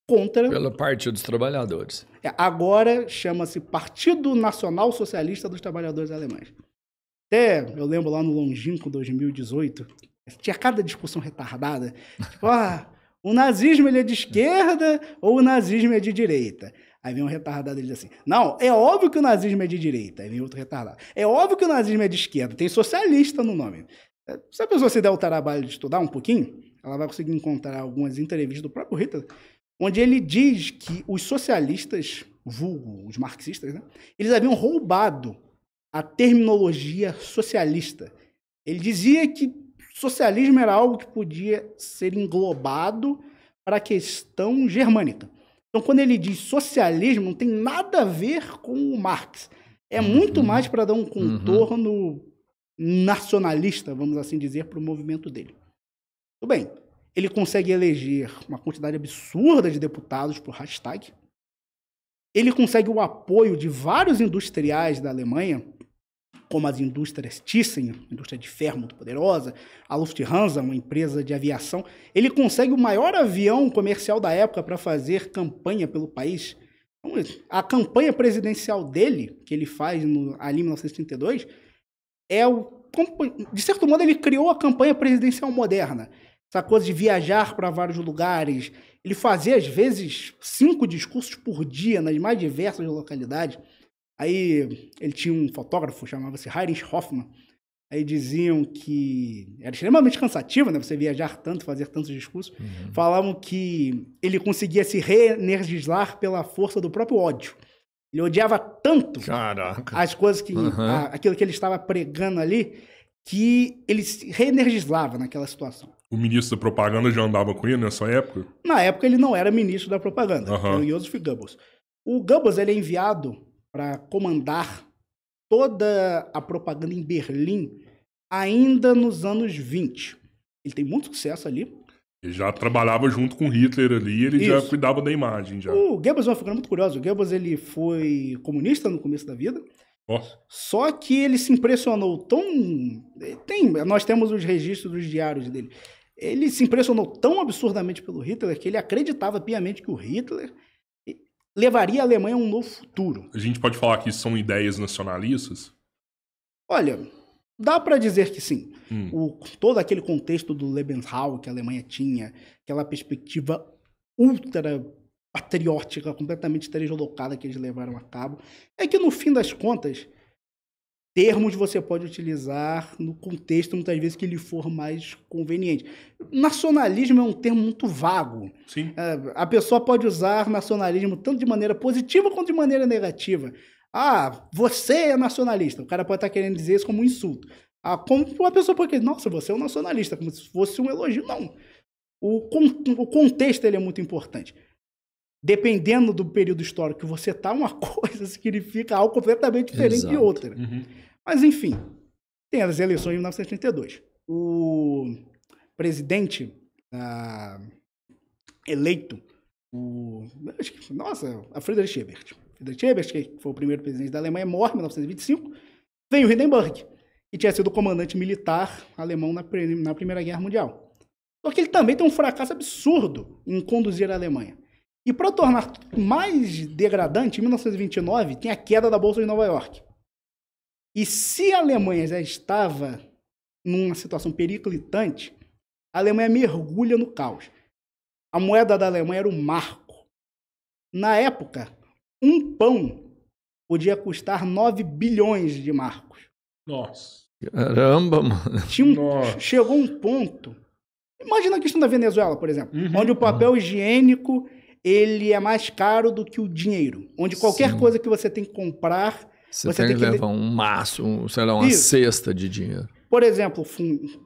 Pelo Partido dos Trabalhadores. Agora chama-se Partido Nacional Socialista dos Trabalhadores Alemães. Até eu lembro lá no longínquo 2018, tinha cada discussão retardada. Tipo, o nazismo ele é de esquerda ou o nazismo é de direita? Aí vem um retardado e diz assim, não, é óbvio que o nazismo é de direita. Aí vem outro retardado. É óbvio que o nazismo é de esquerda, tem socialista no nome. Se a pessoa se der o trabalho de estudar um pouquinho, ela vai conseguir encontrar algumas entrevistas do próprio Hitler, onde ele diz que os socialistas, vulgo os marxistas, né, eles haviam roubado a terminologia socialista. Ele dizia que socialismo era algo que podia ser englobado para a questão germânica. Então, quando ele diz socialismo, não tem nada a ver com o Marx. É muito mais para dar um contorno nacionalista, vamos assim dizer, para o movimento dele. Tudo bem. Ele consegue eleger uma quantidade absurda de deputados por Reichstag. Ele consegue o apoio de vários industriais da Alemanha, como as indústrias Thyssen, indústria de ferro muito poderosa, a Lufthansa, uma empresa de aviação. Ele consegue o maior avião comercial da época para fazer campanha pelo país. Então, a campanha presidencial dele, que ele faz ali em 1932, de certo modo, ele criou a campanha presidencial moderna. Essa coisa de viajar para vários lugares. Ele fazia, às vezes, 5 discursos por dia nas mais diversas localidades. Aí ele tinha um fotógrafo, chamava-se Heinrich Hoffmann. Aí diziam que era extremamente cansativo, né? Você viajar tanto, fazer tantos discursos. Falavam que ele conseguia se reenergizar pela força do próprio ódio. Ele odiava tanto as coisas que... aquilo que ele estava pregando ali, que ele se reenergizava naquela situação. O ministro da propaganda já andava com ele nessa época? Na época ele não era ministro da propaganda, era o Joseph Goebbels. O Goebbels ele é enviado para comandar toda a propaganda em Berlim ainda nos anos 20. Ele tem muito sucesso ali. Ele já trabalhava junto com Hitler ali, ele já cuidava da imagem. Já. O Goebbels é uma figura muito curiosa. O Goebbels ele foi comunista no começo da vida. Nossa. Só que ele se impressionou tão... nós temos os registros dos diários dele. Ele se impressionou tão absurdamente pelo Hitler que ele acreditava piamente que o Hitler levaria a Alemanha a um novo futuro. A gente pode falar que são ideias nacionalistas? Olha, dá para dizer que sim. Todo aquele contexto do Lebensraum que a Alemanha tinha, aquela perspectiva ultra patriótica, completamente deslocada que eles levaram a cabo, é que no fim das contas, termos você pode utilizar no contexto, muitas vezes, que lhe for mais conveniente. Nacionalismo é um termo muito vago. Sim. A pessoa pode usar nacionalismo tanto de maneira positiva quanto de maneira negativa. Ah, você é nacionalista. O cara pode estar querendo dizer isso como um insulto. Como uma pessoa pode dizer, nossa, você é um nacionalista, como se fosse um elogio. Não. O contexto ele é muito importante. Dependendo do período histórico que você está, uma coisa significa algo completamente diferente de outra. Mas, enfim, tem as eleições de 1932. O presidente eleito, a Friedrich Ebert. Friedrich Ebert, que foi o primeiro presidente da Alemanha, morre em 1925, vem o Hindenburg, que tinha sido comandante militar alemão na Primeira Guerra Mundial. Só que ele também tem um fracasso absurdo em conduzir a Alemanha. E para tornar mais degradante, em 1929, tem a queda da Bolsa de Nova York. E se a Alemanha já estava numa situação periclitante, a Alemanha mergulha no caos. A moeda da Alemanha era o marco. Na época, um pão podia custar 9 bilhões de marcos. Nossa. Caramba, mano. Chegou um ponto... Imagina a questão da Venezuela, por exemplo, onde o papel higiênico ele é mais caro do que o dinheiro. Onde qualquer coisa que você tem que comprar... Você tem que levar um maço, sei lá, uma cesta de dinheiro. Por exemplo,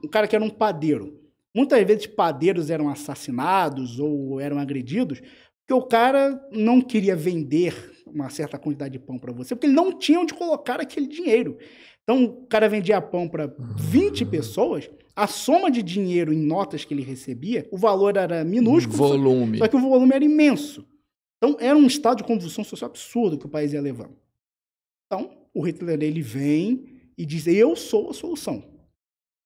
um cara que era um padeiro. Muitas vezes padeiros eram assassinados ou eram agredidos porque o cara não queria vender uma certa quantidade de pão para você, porque ele não tinha onde colocar aquele dinheiro. Então, o cara vendia pão para 20 pessoas, a soma de dinheiro em notas que ele recebia, o valor era minúsculo, volume. Só que o volume era imenso. Então, era um estado de convulsão social absurdo que o país ia levando. Então, o Hitler ele vem e diz, eu sou a solução.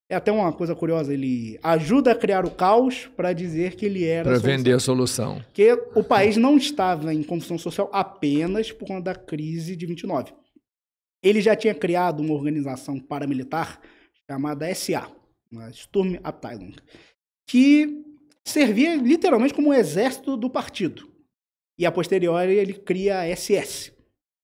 É até uma coisa curiosa, ele ajuda a criar o caos para dizer que ele era a solução. Para vender a solução. Porque o país não estava em convulsão social apenas por conta da crise de 29. Ele já tinha criado uma organização paramilitar chamada SA, uma Sturmabteilung, que servia literalmente como um exército do partido. E a posteriori ele cria a SS,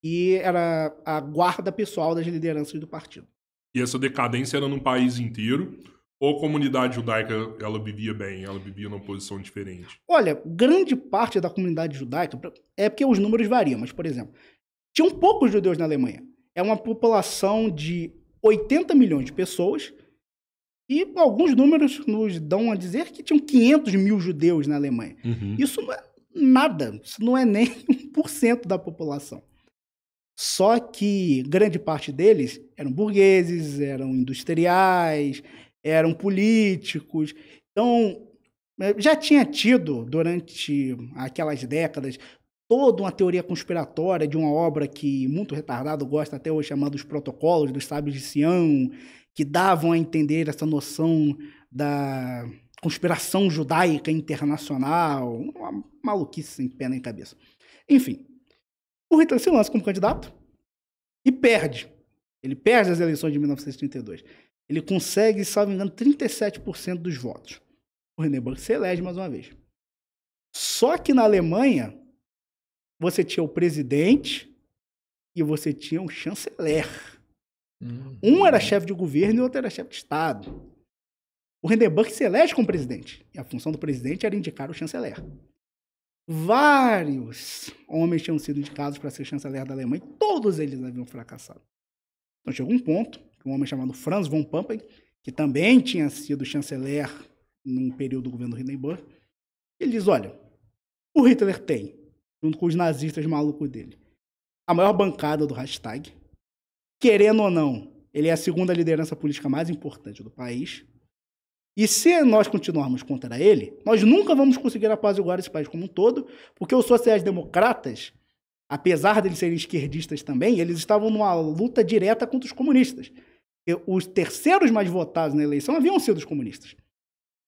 que era a guarda pessoal das lideranças do partido. E essa decadência era num país inteiro? Ou a comunidade judaica, ela vivia bem, ela vivia numa posição diferente? Olha, grande parte da comunidade judaica, é porque os números variam, mas, por exemplo, tinham poucos judeus na Alemanha. É uma população de 80 milhões de pessoas e alguns números nos dão a dizer que tinham 500 mil judeus na Alemanha. Isso não é nada, isso não é nem 1% da população. Só que grande parte deles eram burgueses, eram industriais, eram políticos. Então, já tinha tido, durante aquelas décadas, toda uma teoria conspiratória de uma obra que muito retardado gosta até hoje, chamada Os Protocolos dos Sábios de Sião, que davam a entender essa noção da conspiração judaica internacional, uma maluquice sem pé nem cabeça. Enfim, o Hitler se lança como candidato e perde. Ele perde as eleições de 1932. Ele consegue, salvo engano, 37% dos votos. O Hindenburg se elege mais uma vez. Só que na Alemanha, você tinha o presidente e você tinha o chanceler. Um era chefe de governo e o outro era chefe de Estado. O Hindenburg se elege como presidente. E a função do presidente era indicar o chanceler. Vários homens tinham sido indicados para ser chanceler da Alemanha e todos eles haviam fracassado. Então chegou um ponto que um homem chamado Franz von Papen, que também tinha sido chanceler num período do governo do Hindenburg, ele diz, olha, o Hitler tem, junto com os nazistas malucos dele, a maior bancada do Reichstag, querendo ou não, ele é a segunda liderança política mais importante do país. E se nós continuarmos contra ele, nós nunca vamos conseguir apaziguar esse país como um todo, porque os sociais-democratas, apesar de eles serem esquerdistas também, eles estavam numa luta direta contra os comunistas. E os terceiros mais votados na eleição haviam sido os comunistas.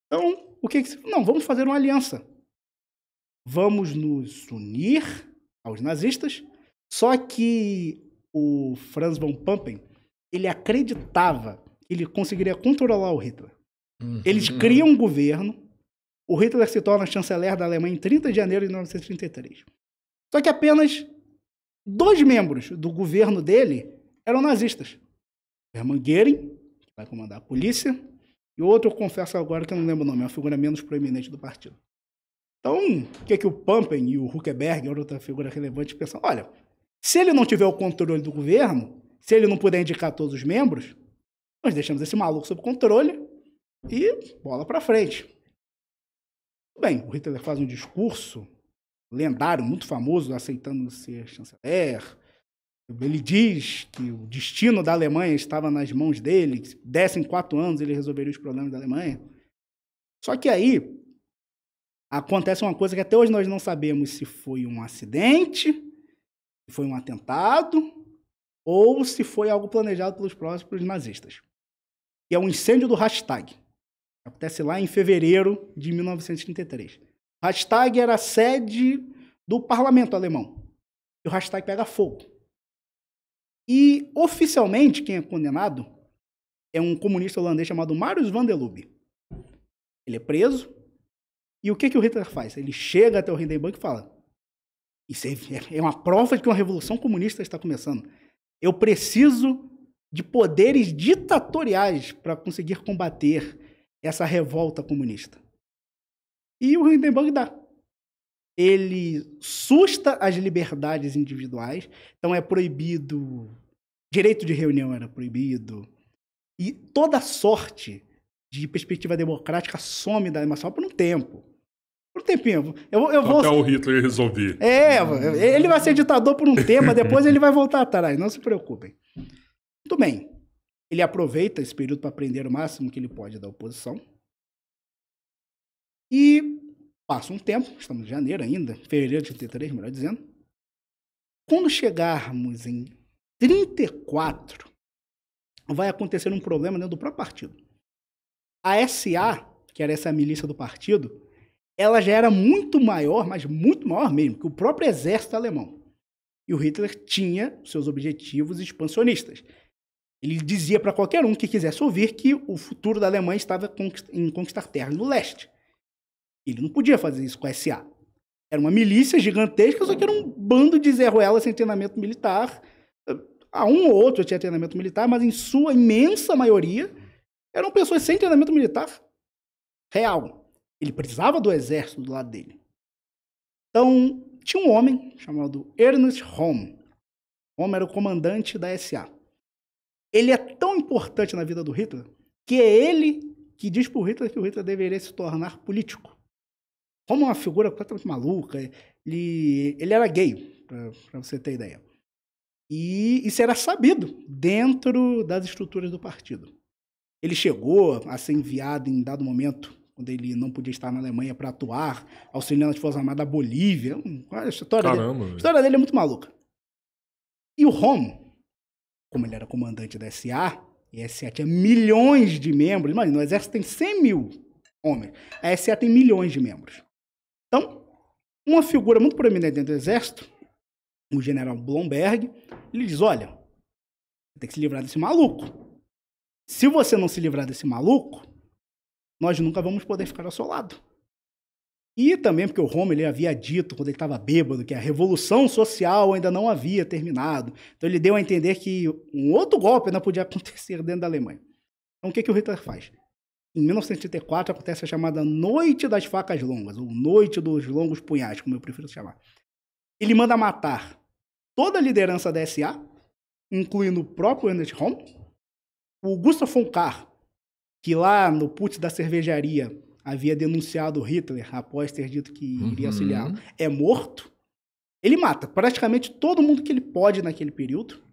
Então, não, vamos fazer uma aliança. Vamos nos unir aos nazistas, só que o Franz von Papen, ele acreditava que ele conseguiria controlar o Hitler. Eles criam um governo, o Hitler se torna chanceler da Alemanha em 30 de janeiro de 1933. Só que apenas 2 membros do governo dele eram nazistas. Hermann Göring, que vai comandar a polícia, e outro, eu confesso agora que eu não lembro o nome, é uma figura menos proeminente do partido. Então, o que o Papen e o Huckeberg, outra figura relevante, pensam? Olha, se ele não tiver o controle do governo, se ele não puder indicar todos os membros, nós deixamos esse maluco sob controle e bola para frente. Bem, o Hitler faz um discurso lendário, muito famoso, aceitando ser chanceler. Ele diz que o destino da Alemanha estava nas mãos dele, que se dessem 4 anos ele resolveria os problemas da Alemanha. Só que aí acontece uma coisa que até hoje nós não sabemos se foi um acidente, se foi um atentado, ou se foi algo planejado pelos próprios nazistas. Que é o incêndio do Reichstag. Acontece lá em fevereiro de 1933. O Reichstag era a sede do parlamento alemão. E o Reichstag pega fogo. E, oficialmente, quem é condenado é um comunista holandês chamado Marius van der Lubbe. Ele é preso. E o que o Hitler faz? Ele chega até o Hindenburg e fala: isso é uma prova de que uma revolução comunista está começando. Eu preciso de poderes ditatoriais para conseguir combater essa revolta comunista. E o Hindenburg dá. Ele susta as liberdades individuais, então é proibido, direito de reunião era proibido, e toda sorte de perspectiva democrática some da Alemanha por um tempo. Por um tempinho. Eu vou... Até o Hitler resolver. Ele vai ser ditador por um tempo, mas depois ele vai voltar atrás, não se preocupem. Muito bem. Ele aproveita esse período para prender o máximo que ele pode da oposição. E passa um tempo, estamos em janeiro ainda, fevereiro de 83, melhor dizendo. Quando chegarmos em 34, vai acontecer um problema dentro do próprio partido. A SA, que era essa milícia do partido, ela já era muito maior, mas muito maior mesmo, que o próprio exército alemão. E o Hitler tinha seus objetivos expansionistas. Ele dizia para qualquer um que quisesse ouvir que o futuro da Alemanha estava em conquistar terras no leste. Ele não podia fazer isso com a SA. Era uma milícia gigantesca, só que era um bando de Zé Ruela sem treinamento militar. A um ou outro tinha treinamento militar, mas em sua imensa maioria eram pessoas sem treinamento militar real. Ele precisava do exército do lado dele. Então, tinha um homem chamado Ernst Röhm. Röhm era o comandante da SA. Ele é tão importante na vida do Hitler que é ele que diz para o Hitler que o Hitler deveria se tornar político. Röhm é uma figura completamente maluca. Ele era gay, para você ter ideia. E isso era sabido dentro das estruturas do partido. Ele chegou a ser enviado em dado momento, quando ele não podia estar na Alemanha para atuar, auxiliando as Forças Armadas da Bolívia. A história dele é muito maluca. E o Röhm, como ele era comandante da SA, e a SA tinha milhões de membros, imagina, o exército tem 100 mil homens, a SA tem milhões de membros. Então, uma figura muito proeminente dentro do exército, o general Blomberg, ele diz: olha, você tem que se livrar desse maluco. Se você não se livrar desse maluco, nós nunca vamos poder ficar ao seu lado. E também porque o Röhm, ele havia dito, quando ele estava bêbado, que a revolução social ainda não havia terminado. Então ele deu a entender que um outro golpe ainda podia acontecer dentro da Alemanha. Então o que o Hitler faz? Em 1934 acontece a chamada Noite das Facas Longas, ou Noite dos Longos Punhais, como eu prefiro chamar. Ele manda matar toda a liderança da SA, incluindo o próprio Ernst Röhm, o Gustav von Kahr, que lá no putsch da cervejaria havia denunciado Hitler após ter dito que iria auxiliá-lo, é morto. Ele mata praticamente todo mundo que ele pode naquele período.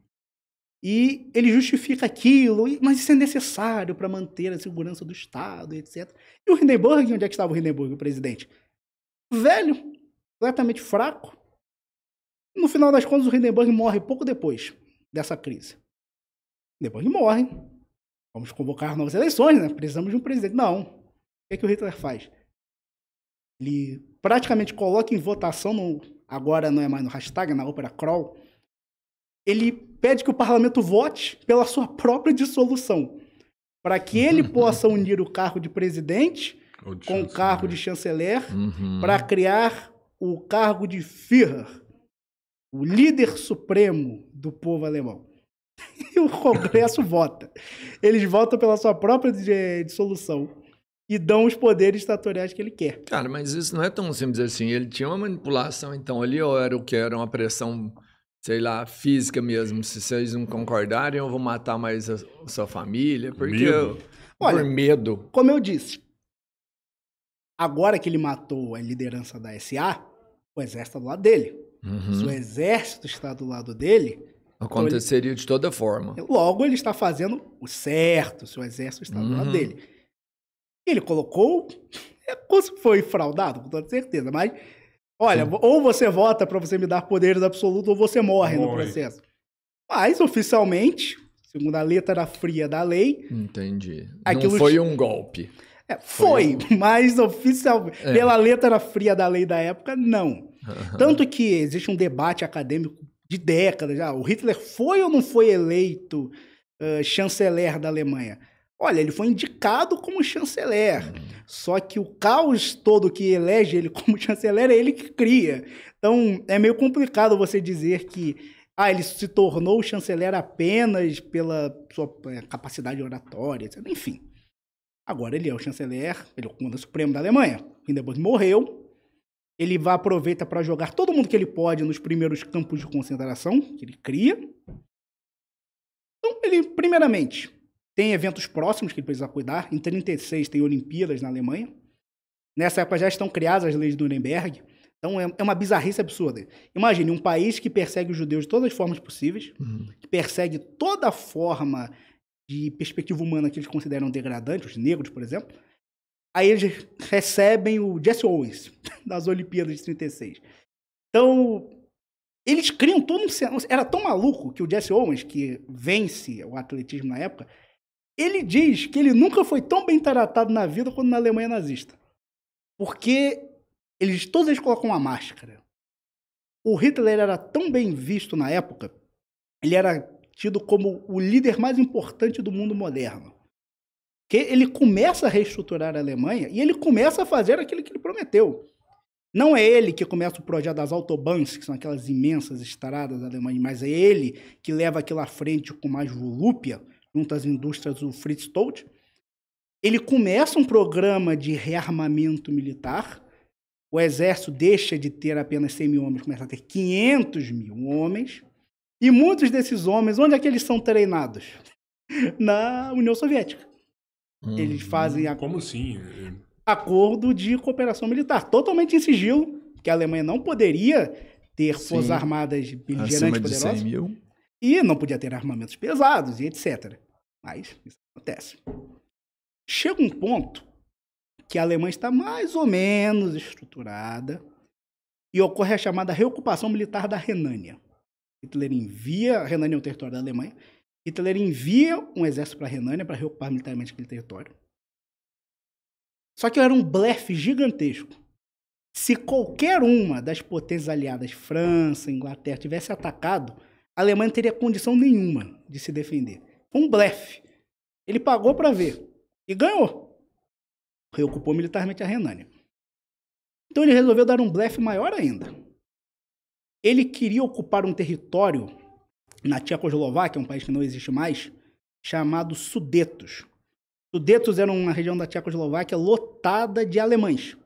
E ele justifica aquilo, mas isso é necessário para manter a segurança do Estado, etc. E o Hindenburg, onde é que estava o Hindenburg, o presidente? Velho, completamente fraco. No final das contas, o Hindenburg morre pouco depois dessa crise. Hindenburg morre. Vamos convocar novas eleições, né? Precisamos de um presidente. Não. O que o Hitler faz? Ele praticamente coloca em votação, agora não é mais no hashtag, na Opera Crawl, ele pede que o parlamento vote pela sua própria dissolução, para que ele possa unir o cargo de presidente com o cargo de chanceler, para criar o cargo de Führer, o líder supremo do povo alemão. E o Congresso vota. Eles votam pela sua própria dissolução e dão os poderes ditatoriais que ele quer. Cara, mas isso não é tão simples assim. Ele tinha uma manipulação, então, ali, ou era o que? Era uma pressão, sei lá, física mesmo. Se vocês não concordarem, eu vou matar mais a sua família. Porque por medo. Como eu disse, agora que ele matou a liderança da SA, o exército está do lado dele. Se o exército está do lado dele... Aconteceria de toda forma. Logo, ele está fazendo o certo, se o exército está do lado dele. Ele colocou... Foi fraudado, com toda certeza, mas... Olha, ou você vota para você me dar poderes absolutos, ou você morre no processo. Mas, oficialmente, segundo a letra fria da lei... Entendi. Não foi um golpe. Foi, mas oficialmente, pela letra fria da lei da época, não. Tanto que existe um debate acadêmico de décadas já. O Hitler foi ou não foi eleito chanceler da Alemanha? Olha, ele foi indicado como chanceler. Só que o caos todo que elege ele como chanceler é ele que cria. Então, é meio complicado você dizer que ele se tornou chanceler apenas pela sua capacidade oratória, etc. Enfim. Agora ele é o chanceler, ele é o comandante supremo da Alemanha. Hindenburg morreu. Ele aproveita para jogar todo mundo que ele pode nos primeiros campos de concentração que ele cria. Então, ele, primeiramente, tem eventos próximos que ele precisa cuidar. Em 1936 tem Olimpíadas na Alemanha. Nessa época já estão criadas as leis de Nuremberg. Então é uma bizarrice absurda. Imagine um país que persegue os judeus de todas as formas possíveis, que persegue toda forma de perspectiva humana que eles consideram degradante, os negros, por exemplo. Aí eles recebem o Jesse Owens das Olimpíadas de 36. Então, eles criam todo um cenário. Era tão maluco que o Jesse Owens, que vence o atletismo na época, ele diz que ele nunca foi tão bem tratado na vida quanto na Alemanha nazista. Porque todos eles colocam uma máscara. O Hitler era tão bem visto na época, ele era tido como o líder mais importante do mundo moderno. Que ele começa a reestruturar a Alemanha e ele começa a fazer aquilo que ele prometeu. Não é ele que começa o projeto das Autobahns, que são aquelas imensas estradas alemãs, mas é ele que leva aquilo à frente com mais volúpia, junto às indústrias do Fritz Todt. Ele começa um programa de rearmamento militar. O exército deixa de ter apenas 100 mil homens, começa a ter 500 mil homens. E muitos desses homens, onde é que eles são treinados? Na União Soviética. Eles fazem Como assim? Acordo de cooperação militar, totalmente em sigilo, que a Alemanha não poderia ter forças armadas beligerantes poderosas. 100 mil. E não podia ter armamentos pesados e etc. Mas isso acontece. Chega um ponto que a Alemanha está mais ou menos estruturada e ocorre a chamada reocupação militar da Renânia. Hitler envia... A Renânia é um território da Alemanha. Hitler envia um exército para a Renânia para reocupar militarmente aquele território. Só que era um blefe gigantesco. Se qualquer uma das potências aliadas, França, Inglaterra, tivesse atacado, a Alemanha não teria condição nenhuma de se defender. Foi um blefe. Ele pagou para ver. E ganhou. Reocupou militarmente a Renânia. Então ele resolveu dar um blefe maior ainda. Ele queria ocupar um território na Tchecoslováquia, um país que não existe mais, chamado Sudetos. Sudetos era uma região da Tchecoslováquia lotada de alemães.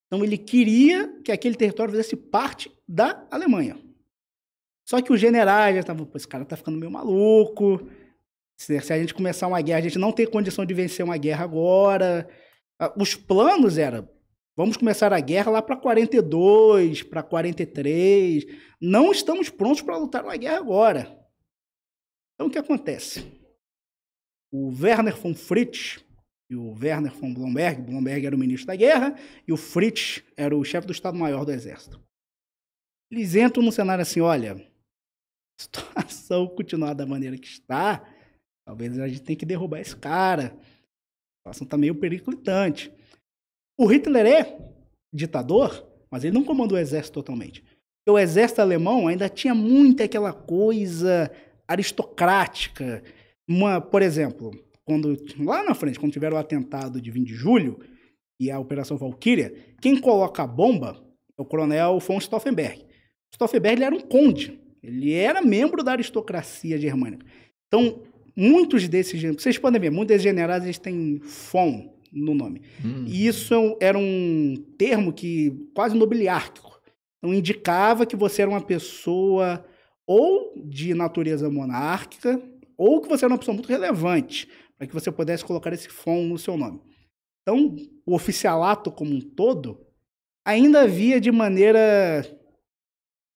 Então ele queria que aquele território fizesse parte da Alemanha. Só que os generais já estavam, esse cara tá ficando meio maluco. Se a gente começar uma guerra, a gente não tem condição de vencer uma guerra agora. Os planos eram, vamos começar a guerra lá para 42, para 43. Não estamos prontos para lutar uma guerra agora. Então o que acontece? O Werner von Fritsch e o Werner von Blomberg, Blomberg era o ministro da guerra, e o Fritsch era o chefe do Estado-Maior do Exército. eles entram num cenário assim, olha, a situação continuar da maneira que está, talvez a gente tenha que derrubar esse cara. A situação está meio periclitante. O Hitler é ditador, mas ele não comandou o exército totalmente. O exército alemão ainda tinha muito aquela coisa aristocrática. Por exemplo, lá na frente, quando tiver o atentado de 20 de julho e a Operação Valkyria, quem coloca a bomba é o coronel von Stauffenberg. Stauffenberg ele era um conde, ele era membro da aristocracia germânica. Então, muitos desses, vocês podem ver, muitos desses generais eles têm von no nome. E isso era um termo que quase nobiliárquico. Então, indicava que você era uma pessoa ou de natureza monárquica ou que você era uma pessoa muito relevante, para que você pudesse colocar esse von no seu nome. Então, o oficialato como um todo ainda via de maneira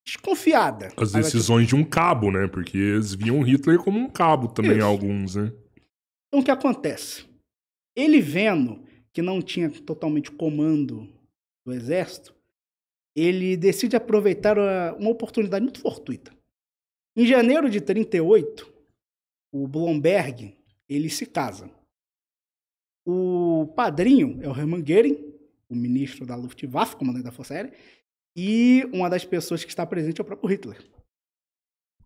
desconfiada. As decisões de um cabo, né? Porque eles viam Hitler como um cabo também, alguns, né? Então, o que acontece? Ele vendo que não tinha totalmente comando do exército, ele decide aproveitar uma oportunidade muito fortuita. Em janeiro de 1938, o Blomberg, ele se casa. O padrinho é o Hermann Göring, o ministro da Luftwaffe, comandante da Força Aérea, e uma das pessoas que está presente é o próprio Hitler.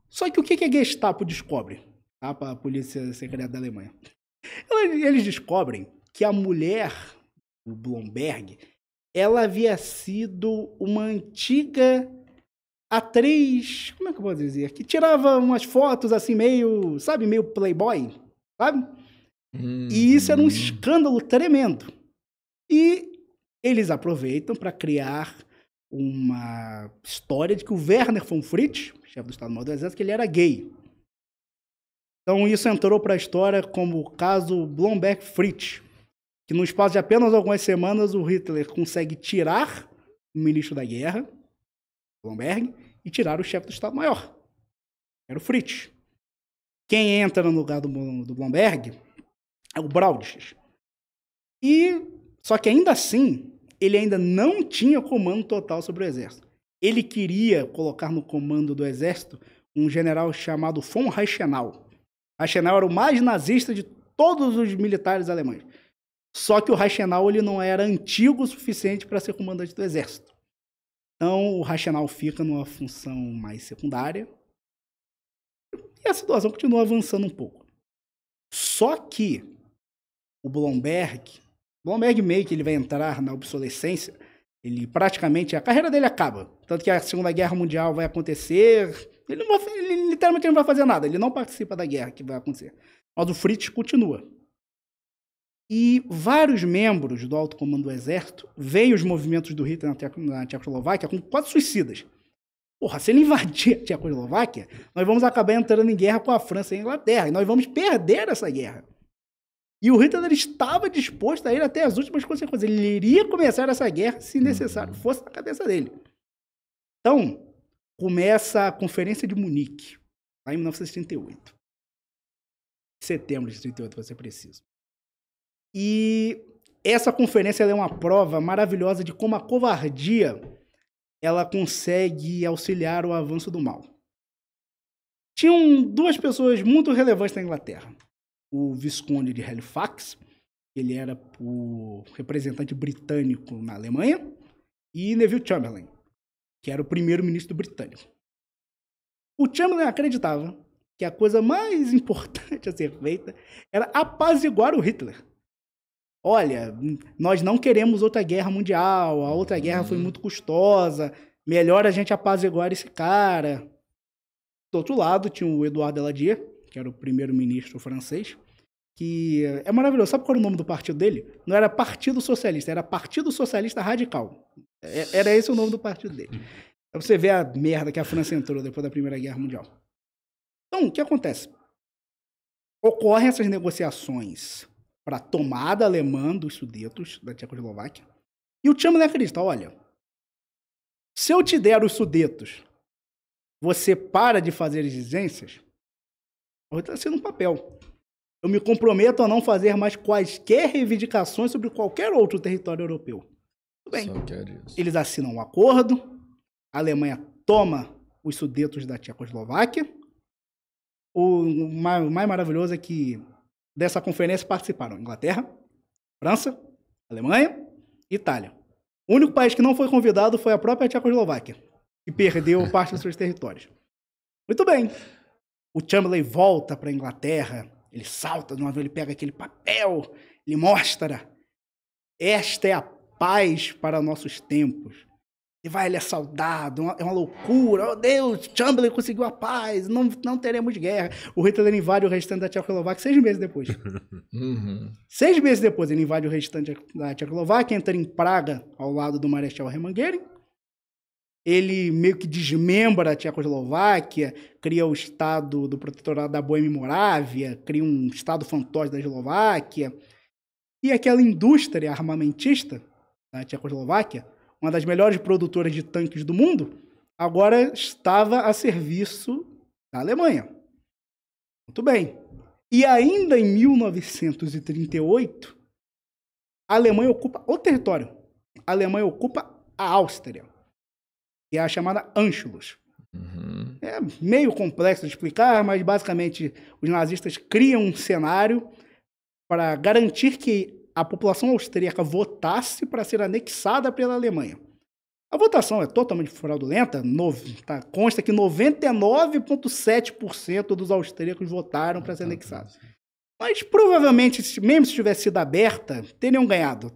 Só que o que a Gestapo descobre? A Polícia Secreta da Alemanha. Eles descobrem que a mulher, o Blomberg, ela havia sido uma antiga atriz, como é que eu posso dizer? Que tirava umas fotos assim meio, sabe, meio playboy, sabe? E isso era um escândalo tremendo. E eles aproveitam para criar uma história de que o Werner von Fritsch, chefe do Estado-Maior do Exército, que ele era gay. Então isso entrou para a história como o caso Blomberg-Fritsch, que no espaço de apenas algumas semanas o Hitler consegue tirar o ministro da guerra, Blomberg, e tirar o chefe do Estado-Maior, era o Fritsch. Quem entra no lugar do Blomberg é o Brauchitsch. Só que ainda assim, ele ainda não tinha comando total sobre o exército. Ele queria colocar no comando do exército um general chamado von Reichenau. Reichenau era o mais nazista de todos os militares alemães. Só que o Reichenau ele não era antigo o suficiente para ser comandante do exército. Então, o Reichenau fica numa função mais secundária. E a situação continua avançando um pouco. Só que o Blomberg meio que ele vai entrar na obsolescência, ele praticamente, a carreira dele acaba. Tanto que a Segunda Guerra Mundial vai acontecer, ele literalmente não vai fazer nada, ele não participa da guerra que vai acontecer. Mas o Fritsch continua. E vários membros do alto comando do exército veem os movimentos do Hitler na Tchecoslováquia como quase suicidas. Porra, se ele invadir a Tchecoslováquia, nós vamos acabar entrando em guerra com a França e a Inglaterra, e nós vamos perder essa guerra. E o Hitler estava disposto a ir até as últimas consequências. Ele iria começar essa guerra, se necessário fosse na cabeça dele. Então, começa a Conferência de Munique, lá em 1938. Setembro de 1938, para ser preciso. E essa conferência ela é uma prova maravilhosa de como a covardia ela consegue auxiliar o avanço do mal. Tinham duas pessoas muito relevantes na Inglaterra. O Visconde de Halifax, ele era o representante britânico na Alemanha, e Neville Chamberlain, que era o primeiro-ministro britânico. O Chamberlain acreditava que a coisa mais importante a ser feita era apaziguar o Hitler. Olha, nós não queremos outra guerra mundial, a outra guerra foi muito custosa, melhor a gente apaziguar esse cara. Do outro lado, tinha o Edouard Daladier, que era o primeiro-ministro francês, que é maravilhoso. Sabe qual era o nome do partido dele? Não era Partido Socialista, era Partido Socialista Radical. Era esse o nome do partido dele. Pra você ver a merda que a França entrou depois da Primeira Guerra Mundial. Então, o que acontece? Ocorrem essas negociações para a tomada alemã dos Sudetos, da Tchecoslováquia, e o Chamberlain acredita, olha, se eu te der os Sudetos, você para de fazer exigências, está sendo um papel. Eu me comprometo a não fazer mais quaisquer reivindicações sobre qualquer outro território europeu. Tudo bem. Eles assinam um acordo, a Alemanha toma os Sudetos da Tchecoslováquia. O mais maravilhoso é que dessa conferência participaram Inglaterra, França, Alemanha e Itália. O único país que não foi convidado foi a própria Tchecoslováquia, que perdeu parte dos seus territórios. Muito bem. O Chamberlain volta para a Inglaterra, ele salta no avião, ele pega aquele papel, ele mostra: esta é a paz para nossos tempos. E vai, ele é saudado, é uma loucura. Oh, Deus, Chamberlain conseguiu a paz, não teremos guerra. O Hitler invade o restante da Tchecoslováquia 6 meses depois. 6 meses depois, ele invade o restante da Tchecoslováquia, entra em Praga, ao lado do Marechal Hermann Göring. Ele meio que desmembra a Tchecoslováquia, cria o estado do protetorado da Boêmia e Morávia, cria um estado fantoche da Eslováquia. E aquela indústria armamentista da Tchecoslováquia, uma das melhores produtoras de tanques do mundo, agora estava a serviço da Alemanha. Muito bem. E ainda em 1938, a Alemanha ocupa o território. A Alemanha ocupa a Áustria, que é a chamada Anschluss. É meio complexo de explicar, mas basicamente os nazistas criam um cenário para garantir que a população austríaca votasse para ser anexada pela Alemanha. A votação é totalmente fraudulenta, consta que 99,7% dos austríacos votaram para ser anexados. Mas provavelmente, mesmo se tivesse sido aberta, teriam ganhado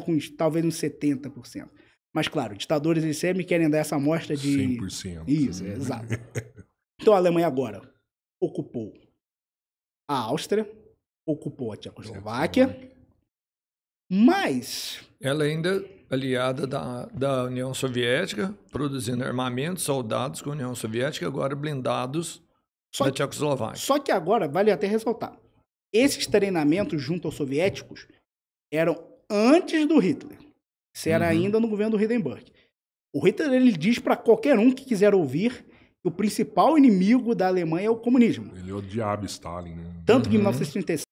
com talvez uns 70%. Mas claro, ditadores eles sempre querem dar essa amostra de... 100%. Isso, exato. Então a Alemanha agora ocupou a Áustria, ocupou a Tchecoslováquia, mas... Ela ainda aliada da União Soviética, produzindo armamentos, soldados com a União Soviética, agora blindados da Tchecoslováquia. Só que agora, vale até ressaltar, esses treinamentos junto aos soviéticos eram antes do Hitler. Isso era ainda no governo do Hindenburg. O Hitler ele diz para qualquer um que quiser ouvir que o principal inimigo da Alemanha é o comunismo. Ele odiava Stalin, né? Tanto que em 1936